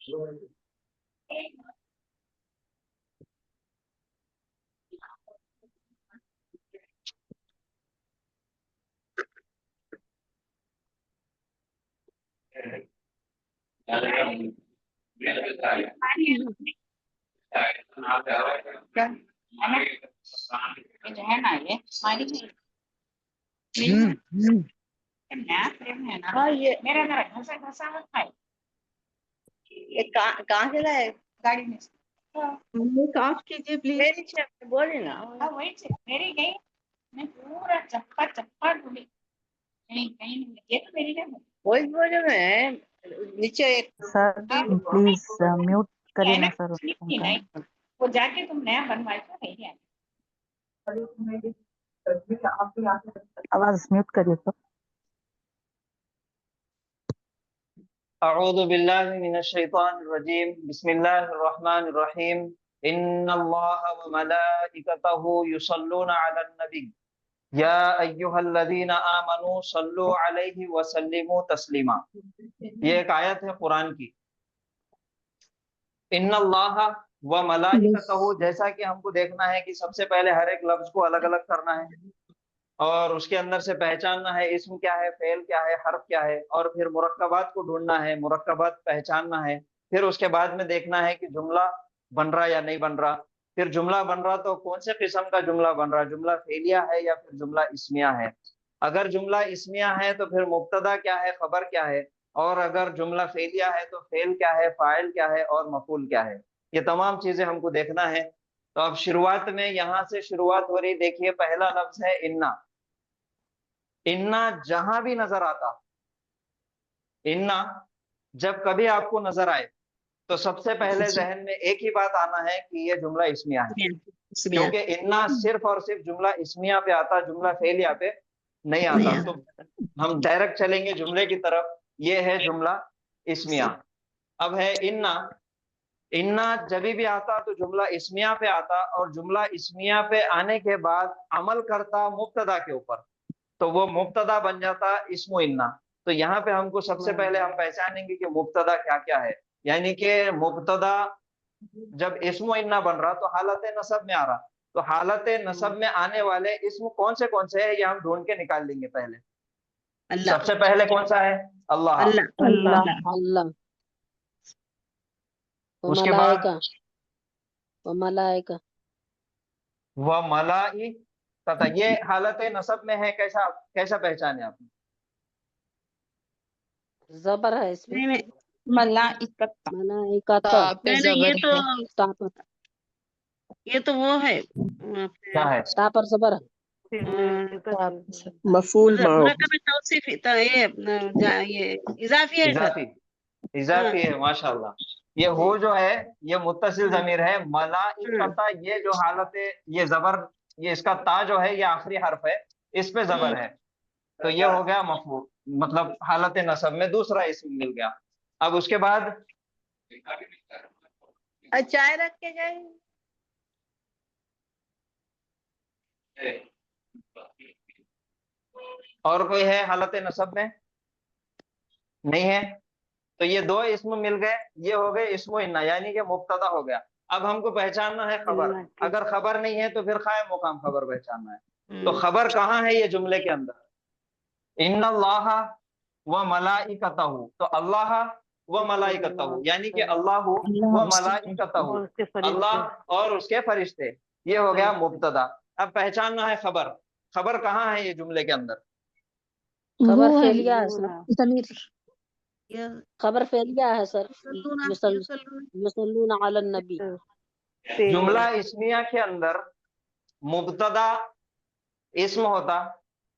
जो है ना ये हमारी प्रेम है ना। हाँ ये मेरा मेरा घसा घसा होता है। ये कहाँ से लाए? गाड़ी में से। ऑफ कीजिए प्लीज। मेरी छत बोले ना। हाँ वही से मेरी गई। मैं पूरा चप्पा चप्पा ढूंढी कहीं कहीं नहीं मिली। ये तो मेरी नहीं वही बोले मैं नीचे एक सर प्लीज म्यूट करिए ना सर नहीं नहीं वो जाके तुम नया बनवाए तो नहीं है। आवाज म्यूट करिए सर। अऊज़ु बिल्लाहि मिनश शैतानिर रजीम बिस्मिल्लाहिर रहमानिर रहीम इन्नल्लाहा व मलाइकतहु युसल्लूना अलन नबी या अय्युहल्लज़ीना आमनू सल्लु अलैहि व सल्लिमू तस्लीमा। ये एक आयत है कुरान की। इन्नल्लाहा व मलाइकतहु, जैसा कि हमको देखना है कि सबसे पहले हर एक लफ्ज को अलग अलग करना है और उसके अंदर से पहचानना है इस्म क्या है, फेल क्या है, हर्फ क्या है, और फिर मुरक्कबात को ढूंढना है, मुरक्कबात पहचानना है। फिर उसके बाद में देखना है कि जुमला बन रहा या नहीं बन रहा। फिर जुमला बन रहा तो कौन से किस्म का जुमला बन रहा, जुमला फेलिया है या फिर जुमला इस्मिया है। अगर जुमला इस्मिया है तो फिर मुब्तदा क्या है, खबर क्या है, और अगर जुमला फेलिया है तो फेल क्या है, फाइल क्या है और मफूल क्या है। ये तमाम चीजें हमको देखना है। तो अब शुरुआत में यहाँ से शुरुआत हो रही, देखिए पहला लफ्ज है इन्ना। इन्ना जहां भी नजर आता, इन्ना जब कभी आपको नजर आए तो सबसे पहले जहन में एक ही बात आना है कि ये जुमला इस्मिया है, क्योंकि इन्ना सिर्फ और सिर्फ जुमला इस्मिया पे आता, जुमला फेलिया पे नहीं आता। तो हम डायरेक्ट चलेंगे जुमले की तरफ। ये है जुमला इस्मिया। अब है इन्ना। इन्ना जब भी आता तो जुमला इस्मिया पे आता, और जुमला इस्मिया पे आने के बाद अमल करता मुब्तदा के ऊपर, तो वो मुब्तदा बन जाता इस्मो इन्ना। तो यहाँ पे हमको सबसे पहले हम पहचानेंगे कि मुब्तदा क्या क्या है। यानी कि मुब्तदा जब इस्मो इन्ना बन रहा तो हालत नसब में आ रहा, तो हालत नसब में आने वाले इस्म कौन से हैं ये हम ढूंढ के निकाल लेंगे। पहले सबसे पहले कौन सा है? अल्लाह। अल्लाह। उसके बाद मलाइका व मलाई तथा, ये हालत नसब में है। कैसा कैसा पहचाने आपने? जबर है इसमें। मलाइका ये तो वो है क्या है? ता पर जबर मफूल मुरक्कब तौसीफ ये इजाफी है सर। इजाफी है, माशाल्लाह। ये हो जो है ये मुत्तसिल जमीर है। मलाइका, ये जो हालत है, ये जबर, ये इसका ता जो है ये आखिरी हर्फ है, इस पे जबर है, तो ये हो गया मफूल, मतलब हालत नसब में दूसरा इसम मिल गया। अब उसके बाद चाय रख के जाए। और कोई है हालत नसब में? नहीं है। तो ये दो इसम मिल गए, ये हो गए इस्मो इन्ना, यानी कि मुब्तदा हो गया। अब हमको पहचानना है खबर। अगर खबर नहीं है तो फिर कायम मुकाम खबर पहचानना है। तो खबर कहाँ है ये जुमले के अंदर? इन्नल्लाह व मलाइकतहु, तो अल्लाह व मलाइकतहु, यानी कि अल्लाह व मलाइकतहु, अल्लाह और उसके फरिश्ते, ये हो गया मुब्तदा। अब पहचानना है खबर। खबर कहाँ है ये जुमले के अंदर? खबर वो है फेलिया है सर। ज़मीर। खबर फेलिया है सर। युसल्लूना अलन नबी। जुमला इस्मिया के अंदर मुब्तदा इस्म होता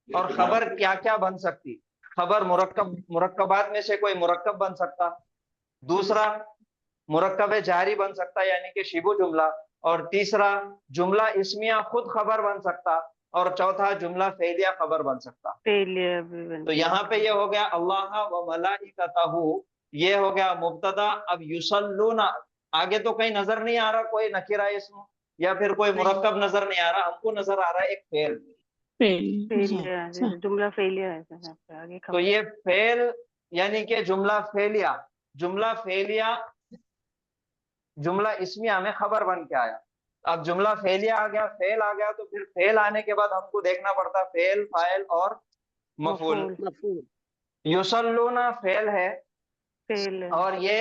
और खबर क्या क्या बन सकती। खबर मुरक्कबात में से कोई मुरक्कब बन सकता, दूसरा मुरक्कब जारी बन सकता यानी कि शिबु जुमला, और तीसरा जुमला इस्मिया खुद खबर बन सकता, और चौथा जुमला फेलिया खबर बन सकता। फेलियर भी बन तो यहाँ पे ये हो गया अल्लाह व मलाइकतहू, ये हो गया मुब्तदा। अब युसल्लूना आगे तो कहीं नजर नहीं आ रहा कोई नकीरा इसम या फिर कोई मुरक्कब नजर नहीं आ रहा, हमको नजर आ रहा है एक फेल। फेलियर, जुमला फेलियर है सर, आपके आगे तो ये फेल यानी कि जुमला फेलिया, जुमला फेलिया जुमला इस्मिया में खबर बन के आया। अब जुमला फेलिया आ गया, फेल आ गया, तो फिर फेल आने के बाद हमको देखना पड़ता फेल, फाइल और मफूल। युसल्लूना फेल है, फेल है। और ये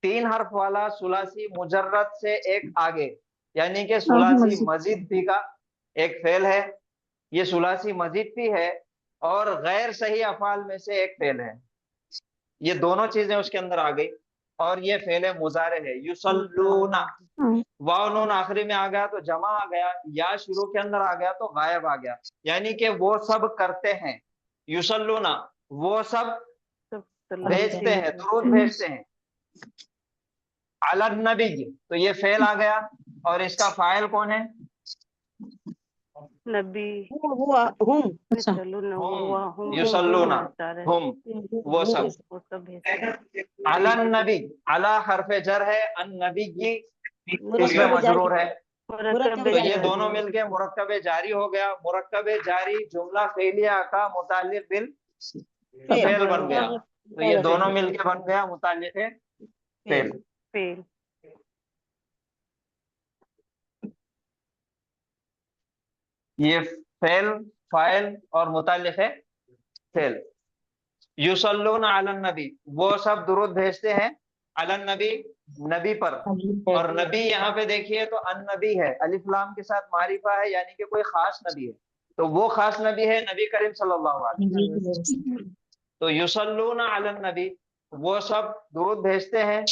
3 हर्फ वाला सुलासी मुजर्रद से एक आगे यानी कि सुलासी मजीद फी का एक फेल है। ये सुलासी मजीद फी है और गैर सही अफाल में से एक फेल है। ये दोनों चीजें उसके अंदर आ गई और ये फेल मुजारे है। युसल्लूना, वाव नून आखिरी में आ गया तो जमा आ गया, या शुरू के अंदर आ गया तो गायब आ गया, यानी कि वो सब करते हैं। युसल्लूना वो सब भेजते हैं, दुरूद भेजते हैं। अलग नबी, तो ये फेल आ गया और इसका फाइल कौन है? नबी। युसल्लूना हुम, वो सब। अलन नबी, अला हरफे जर है, अन नबी उसमें मजरूर है, तो ये दोनों मिलके मुरक्कब जारी हो गया। मुरक्कब जारी जुमला फेलिया का मुताल्लिक बिल फेल बन गया, तो ये दोनों मिलके बन गया मुताल्लिक फेल। ये फेल, फाइल और मुताल्लिक फेल। युसल्लूना अलन नबी, वो सब दुरूद भेजते हैं अलन नबी, नबी पर। और नबी यहाँ पे देखिए तो अन नबी है, अलिफ लाम के साथ मारिफा है, यानी कि कोई खास नबी है, तो वो खास नबी है नबी करीम सल्लल्लाहु अलैहि वसल्लम। तो युसल्लूना अलन नबी, वो सब दुरूद भेजते हैं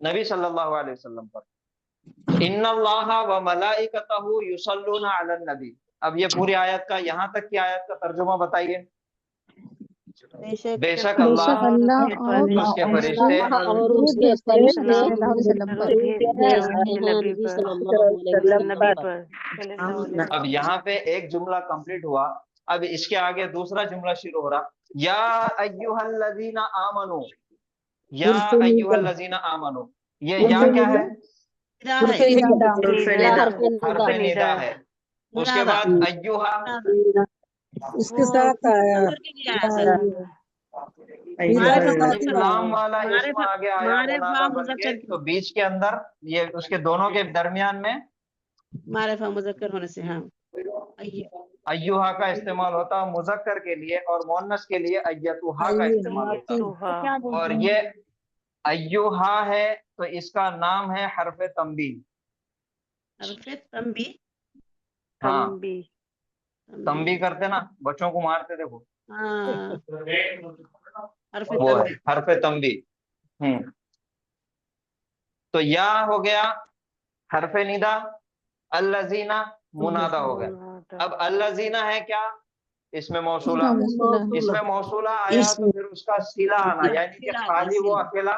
नबी सल्लल्लाहु अलैहि वसल्लम पर। इन्नल्लाहा व मलाइकतहू युसल्लूना अलन नबी। अब ये पूरी आयत का, यहाँ तक की आयत का तर्जुमा बताइए। बेशक अल्लाह और उसके फरिश्ते अब यहाँ पे एक जुमला कंप्लीट हुआ, अब इसके आगे दूसरा जुमला शुरू हो रहा। या अय्युहल्लज़ीना आमनू, या अय्युहल्लज़ीना आमनू, ये या क्या है? हर्फ निदा है। उसके बाद अय्युहा उसके साथ आया लाम वाला इसम आगे आया मुनादा बनके, तो बीच के अंदर ये उसके दोनों के दरमियान में मारिफा मुज़क्कर होने से, हाँ, अय्युहा का इस्तेमाल होता है मुज़क्कर के लिए, और मुअन्नस के लिए अय्यतुहा का इस्तेमाल होता है। और ये अय्युहा है तो इसका नाम है हर्फ तंबी। हाँ, तंबी करते ना, बच्चों को मारते देखो, वो है हर्फ तंबी। तो या हो गया हर्फ निदा, अल्लज़ीना मुनादा हो गया। अब अल्लज़ीना है क्या? इसमें मौसूला, इसमें मौसूला आया तो फिर उसका सिला आना, यानी कि खाली वो अकेला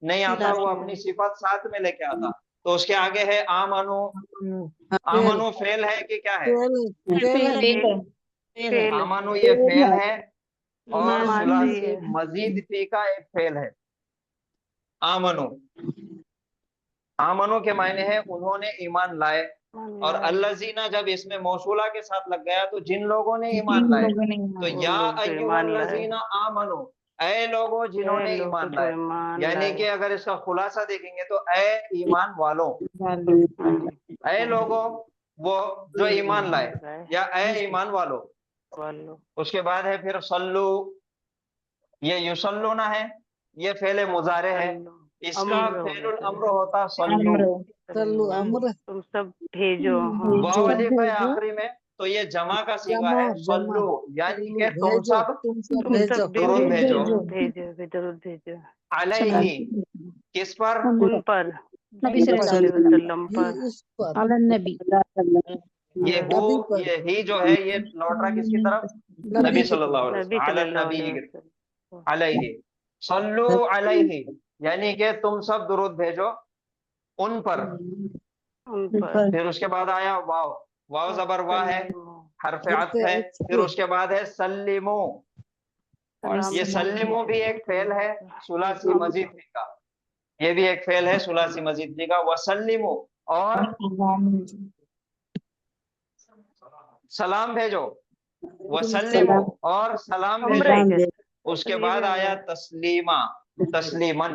नहीं आता, वो अपनी सिफत साथ में लेके आता। तो उसके आगे है आमनु। आमनु फेल है कि क्या है? आमनु ये फेल है और सुलासी मजीद फी का एक फेल है। आमनु, आमनु के मायने है उन्होंने ईमान लाए, और अल्लज़ीना जब इसमें मौसूला के साथ लग गया तो जिन लोगों ने ईमान लाए, तो या अय्युहल्लज़ीना आमनु, ऐ लोगों जिन्होंने ईमान लाए, यानी कि अगर इसका खुलासा देखेंगे तो ऐ ईमान वालों, ऐ लोगों वो जो ईमान लाए, या ऐ ईमान वालों। उसके बाद है फिर सल्लू, ये युसल्लूना है, ये फेले मुजारे है, इसका फेलुल अम्र होता सल्लू, तुम सब भेजो। वाव अलिफ है आखिरी में, तो ये जमा का सीगा है सल्लू, यानी कि तुम सब दुरूद भेजो। अलैहि, किस पर? उन पर, नबी सल्लल्लाहु अलैहि वसल्लम पर, अलन नबी, ये हु ये ही जो है ये लौट रहा किसकी तरफ? नबी सल्लल्लाहु अलैहि नबी वसल्लम। अला सल्लल्लाहु नबी अलैहि वसल्लम। अलैहि सल्लु अलैहि, यानी कि तुम सब दुरूद भेजो उन पर। उन पर फिर उसके बाद आया वाव, वाव जबर वाह है, हरफ अत्फ है। फिर उसके बाद है सल्लिमो। ये सल्लिमो भी एक फेल है सुलासी मजीद का, ये भी एक फेल है सुलासी मजीद का। वसल्लिमो और सलाम भेजो, वसल्लिमो और सलाम भेजो। उसके बाद आया तस्लीमा, तस्लीमन।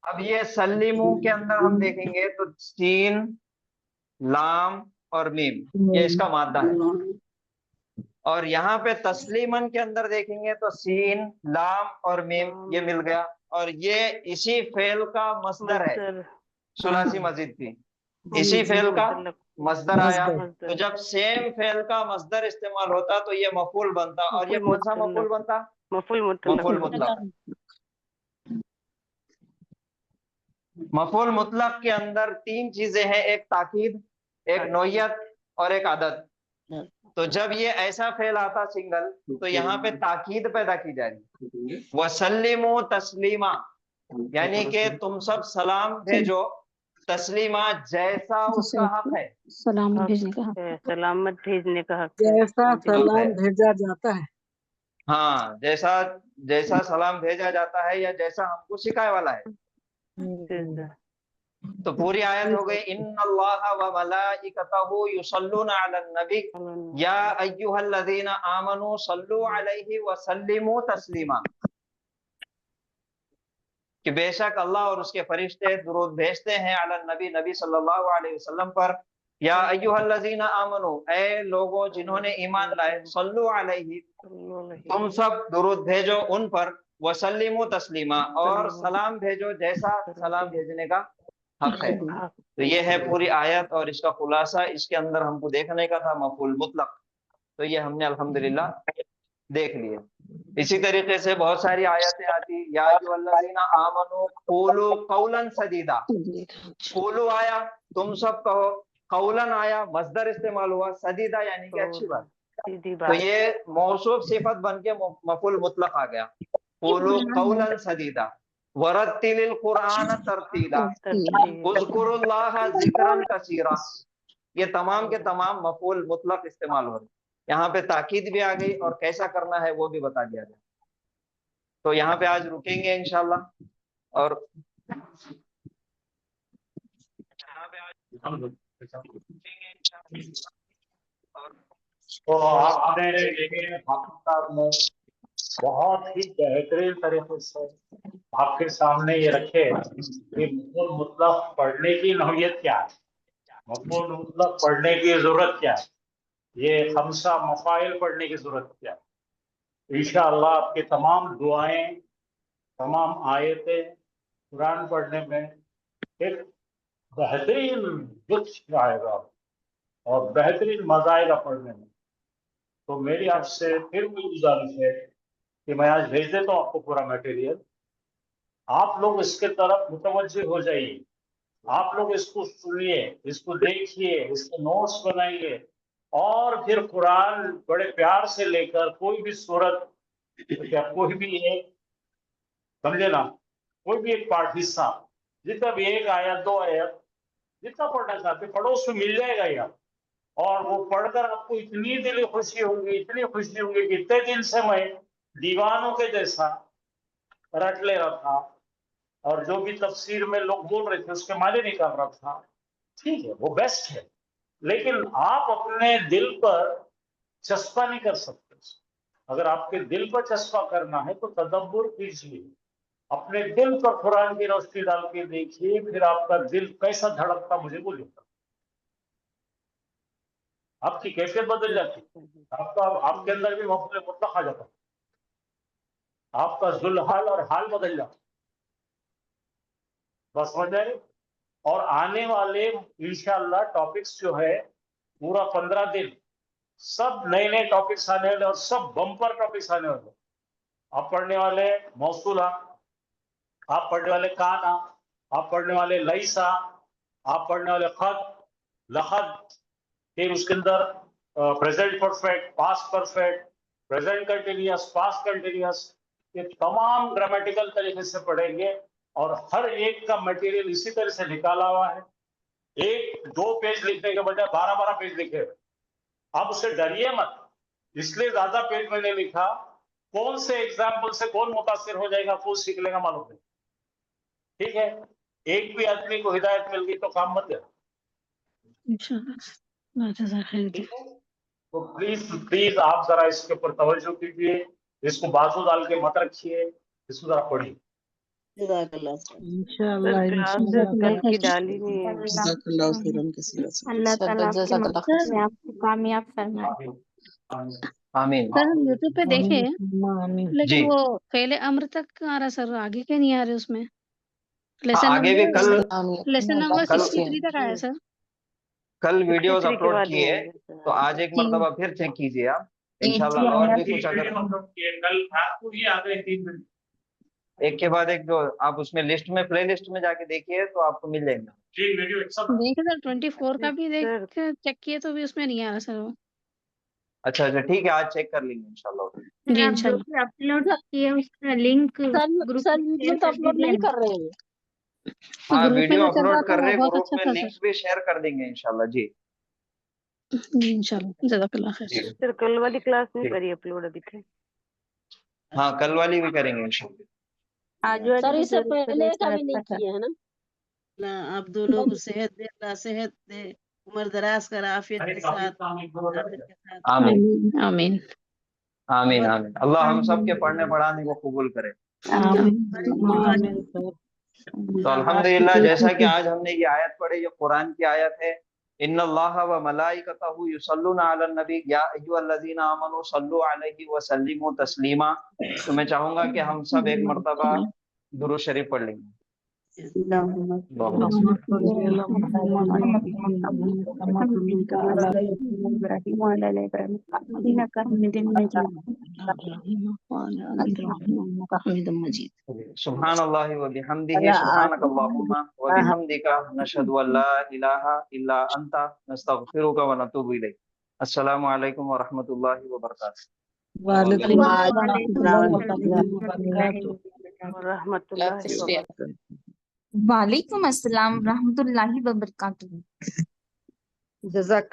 अब ये सल्लिमो के अंदर हम देखेंगे तो सीन, लाम और मीम, ये इसका मादा है। और यहाँ पे तस्लीमन के अंदर देखेंगे तो सीन, लाम और मीम ये मिल गया, और ये इसी फेल का मसदर है सुलासी मजीद की। इसी फेल का मसदर आया। तो जब सेम फेल का मसदर इस्तेमाल होता तो ये मफूल बनता, और ये कौन सा मफूल बनता? मफूल मुतलक। मफूल मुतलक के अंदर तीन चीजें हैं, एक ताकीद, एक नौयत और एक आदत। तो जब ये ऐसा फेल आता सिंगल, तो यहाँ पे ताकीद पैदा की जा रही, वसल्लिमो तस्लीमा, यानी कि तुम सब सलाम भेजो, तस्लीमा जैसा उसका हक है, सलाम भेजने का हक। सलामत भेजने का हक जैसा हक सलाम है। भेजा जाता है। हाँ, जैसा जैसा सलाम भेजा जाता है या जैसा हमको सिखाए वाला है। तो पूरी आयत हो गई, इन्नल्लाहा व मलाइकतहु युसल्लूना अलन नबी या अय्युहल्लज़ीना आमनू सल्लू अलैहि व सल्लिमू तस्लीमा, कि बेशक अल्लाह और उसके फरिश्ते दुरूद भेजते हैं अलन नबी, नबी सल्लल्लाहु अलैहि वसल्लम पर। या अय्युहल्लज़ीना आमनू, ऐ लोगों जिन्होंने ईमान लाए, सल्लू अलैहि, तुम सब दुरूद भेजो उन पर, वसल्लिमू तस्लीमा, और सलाम भेजो जैसा सलाम भेजने का हक है। तो ये है पूरी आयत और इसका खुलासा। इसके अंदर हमको देखने का था मफूल मुतलक, तो ये हमने अल्हम्दुलिल्लाह देख लिए। इसी तरीके से बहुत सारी आयतें आती, या अय्युहल्लज़ीना आमनू क़ूलू क़ौलन सदीदा, क़ूलू आया तुम सब कहो, क़ौलन आया मसदर इस्तेमाल हुआ, सदीदा यानी कि अच्छी बात। तो ये मौसूफ सिफत बन के मफूल मुतलक आ गया, क़ूलू क़ौलन सदीदा वरत्तिलिल कुरान तरतीला उज़्कुरुल्लाह ज़िक्रन कसीरा। ये तमाम के तमाम मफूल मुतलक इस्तेमाल हो रहे। यहाँ पे ताकीद भी आ गई और कैसा करना है वो भी बता दिया गया। तो यहाँ पे आज रुकेंगे इंशाल्लाह। और तो आपने देखे पाकिस्तान में बहुत ही बेहतरीन तरीके से आपके सामने ये रखे कि मफूल मुतलक पढ़ने की नौयत क्या है, मफूल मुतलक पढ़ने की जरूरत क्या है, ये खमसा मफाइल पढ़ने की जरूरत क्या है। इंशाअल्लाह आपकी तमाम दुआएं, तमाम आयतें कुरान पढ़ने में एक बेहतरीन लुत्फ आएगा और बेहतरीन मजा आएगा पढ़ने में। तो मेरी आपसे फिर कोई गुजारिश है कि मैं आज भेज देता हूँ आपको पूरा मटेरियल, आप लोग इसके तरफ मुतवज्जे हो जाइए, आप लोग इसको सुनिए, इसको देखिए, इसके नोट्स बनाइए, और फिर कुरान बड़े प्यार से लेकर कोई भी सूरत या कोई भी एक, समझे ना, कोई भी एक पाठ हिस्सा, जितना भी एक आयत दो आयत जितना पढ़ना चाहते पढ़ो, उसमें मिल जाएगा यार। और वो पढ़कर आपको इतनी दिली खुशी होगी, इतनी खुशी होगी कि इतने दिन से मैं दीवानों के जैसा रट ले रहा था और जो भी तफसीर में लोग बोल रहे थे उसके माने नहीं कर रहा था। ठीक है, वो बेस्ट है, लेकिन आप अपने दिल पर चस्पा नहीं कर सकते। अगर आपके दिल पर चस्पा करना है तो तदब्बुर कीजिए, अपने दिल पर कुरान की रोशनी डाल के देखिए, फिर आपका दिल कैसा धड़कता मुझे बोलिए, आपकी कैफियत बदल जाती, आपका आपके अंदर भी मफूल मुतलक आ जाता, आपका जुल्हाल और हाल बदल जाता। बस समझ आए। और आने वाले इंशाअल्लाह टॉपिक्स जो है पूरा 15 दिन सब नए नए टॉपिक्स आने वाले और सब बम्पर टॉपिक्स आने वाले। आप पढ़ने वाले मौसूला, आप पढ़ने वाले काना, आप पढ़ने वाले लईसा, आप पढ़ने वाले खत, लहद, फिर उसके अंदर present perfect, past perfect, present continuous, past continuous, ये तमाम ग्रामेटिकल तरीके से पढ़ेंगे और हर एक का मटेरियल इसी तरह से निकाला हुआ है। 1-2 पेज लिखने के बजाय 12-12 पेज लिखे। आप उससे डरिए मत, इसलिए ज्यादा पेज मैंने लिखा, कौन से एग्जाम्पल से कौन मुतासिर हो जाएगा खुद सीख लेगा मालूम नहीं। ठीक है, एक भी आदमी को हिदायत मिल गई तो काम बन गया। तो प्लीज आप जरा इसके ऊपर तवज्जो कीजिए, इसको बाजू डाल के मत रखिए, इसको जरा पढ़िए। इंशाल्लाह क्लासेस कल की डाली नहीं है। अल्लाह ताला आपकी आपको कामयाब फरमाए। आमीन। सर हम यूट्यूब पे देखे आमीन। जी लेकिन वो फेले अम्र तक आ रहा सर, आगे के नहीं आ रहे उसमें। हाँ, लेसन आगे भी लेसन नंबर कल 63 तक आया सर। वीडियोस 63 के अपलोड बाद किए, नहीं है। तो आज एक जी मर्तबा फिर चेक कीजिए आप, जी इंशाल्लाह। और भी कुछ अगर कल रात को ही आ गए 3 मिनट। एक के बाद एक जो आप उसमें लिस्ट में, प्ले लिस्ट में जाके देखिए तो आपको मिल जाएंगे। जी वीडियो सब देखे सर 24 का भी सर चेक किए तो भी उसमें नहीं आ रहा सर वो। अच्छा ठीक है, आज चेक कर लेंगे इंशाल्लाह। जी आप जो इंशाल्लाह। भी अपलोड किए उसका लिंक ग्रुप सर में वीडियो शेयर तो कर अपलोड नहीं दीजिए। कर रहे हैं। हाँ, ग्रुप में वीडियो जो चल रहा अपलोड था कर वो रहे, बहुत ग्रुप अच्छा में था लिंक सर। भी शेयर कर देंगे इंशाल्लाह। जी जी इंशाल्लाह, जज़ाकल्लाह खैर। जी सर कल वाली क्लास नहीं जी करी अपलोड अभी तक। हाँ, कल वाली भी करेंगे इंशाल्लाह। आज वाली सर भी इससे जरूर पहले करिए का सर, भी नहीं अच्छा था। किए है ना। आप दोनों को सेहत दे, अल्लाह सेहत दे, उम्र दराज कर, आफियत के साथ, आफियत के साथ। आमीन आमीन आमीन आमीन और आमीन। अल्लाह हम सब के पढ़ने पढ़ाने को कबूल करे। आमीन आमीन सर। तो अल्हम्दुलिल्लाह, जैसा कि आज हमने ये आयत पढ़ी, ये कुरान की आयत है, इन्नल्लाह व मलाइकतहु युसल्लूना अलन नबी या अय्युहल्लज़ीना आमनू सल्लु अलैहि व सल्लिमू तस्लीमा। तो मैं चाहूंगा कि हम सब एक मर्तबा दुरूद शरीफ पढ़ लेंगे। अल्लाहुम्मा सल्ली अला मुहम्मद व अला इब्राहीम व अला इब्राहीम इन्नका हमीदुम मजीद। सुब्हानल्लाहि व बिहम्दिही सुब्हानकल्लाहुम्मा व बिहम्दिका नशहदु अल्ला इलाहा इल्ला अंता नस्तगफिरुका व नतूबु इलैक। अस्सलामु अलैकुम व रहमतुल्लाहि व बरकातुहू। वालेकुम रहमतुल्लाहि व बरकातहू। वालेकुम अस्सलाम रहमतुल्लाहि व बरकातुहू। जज़ाक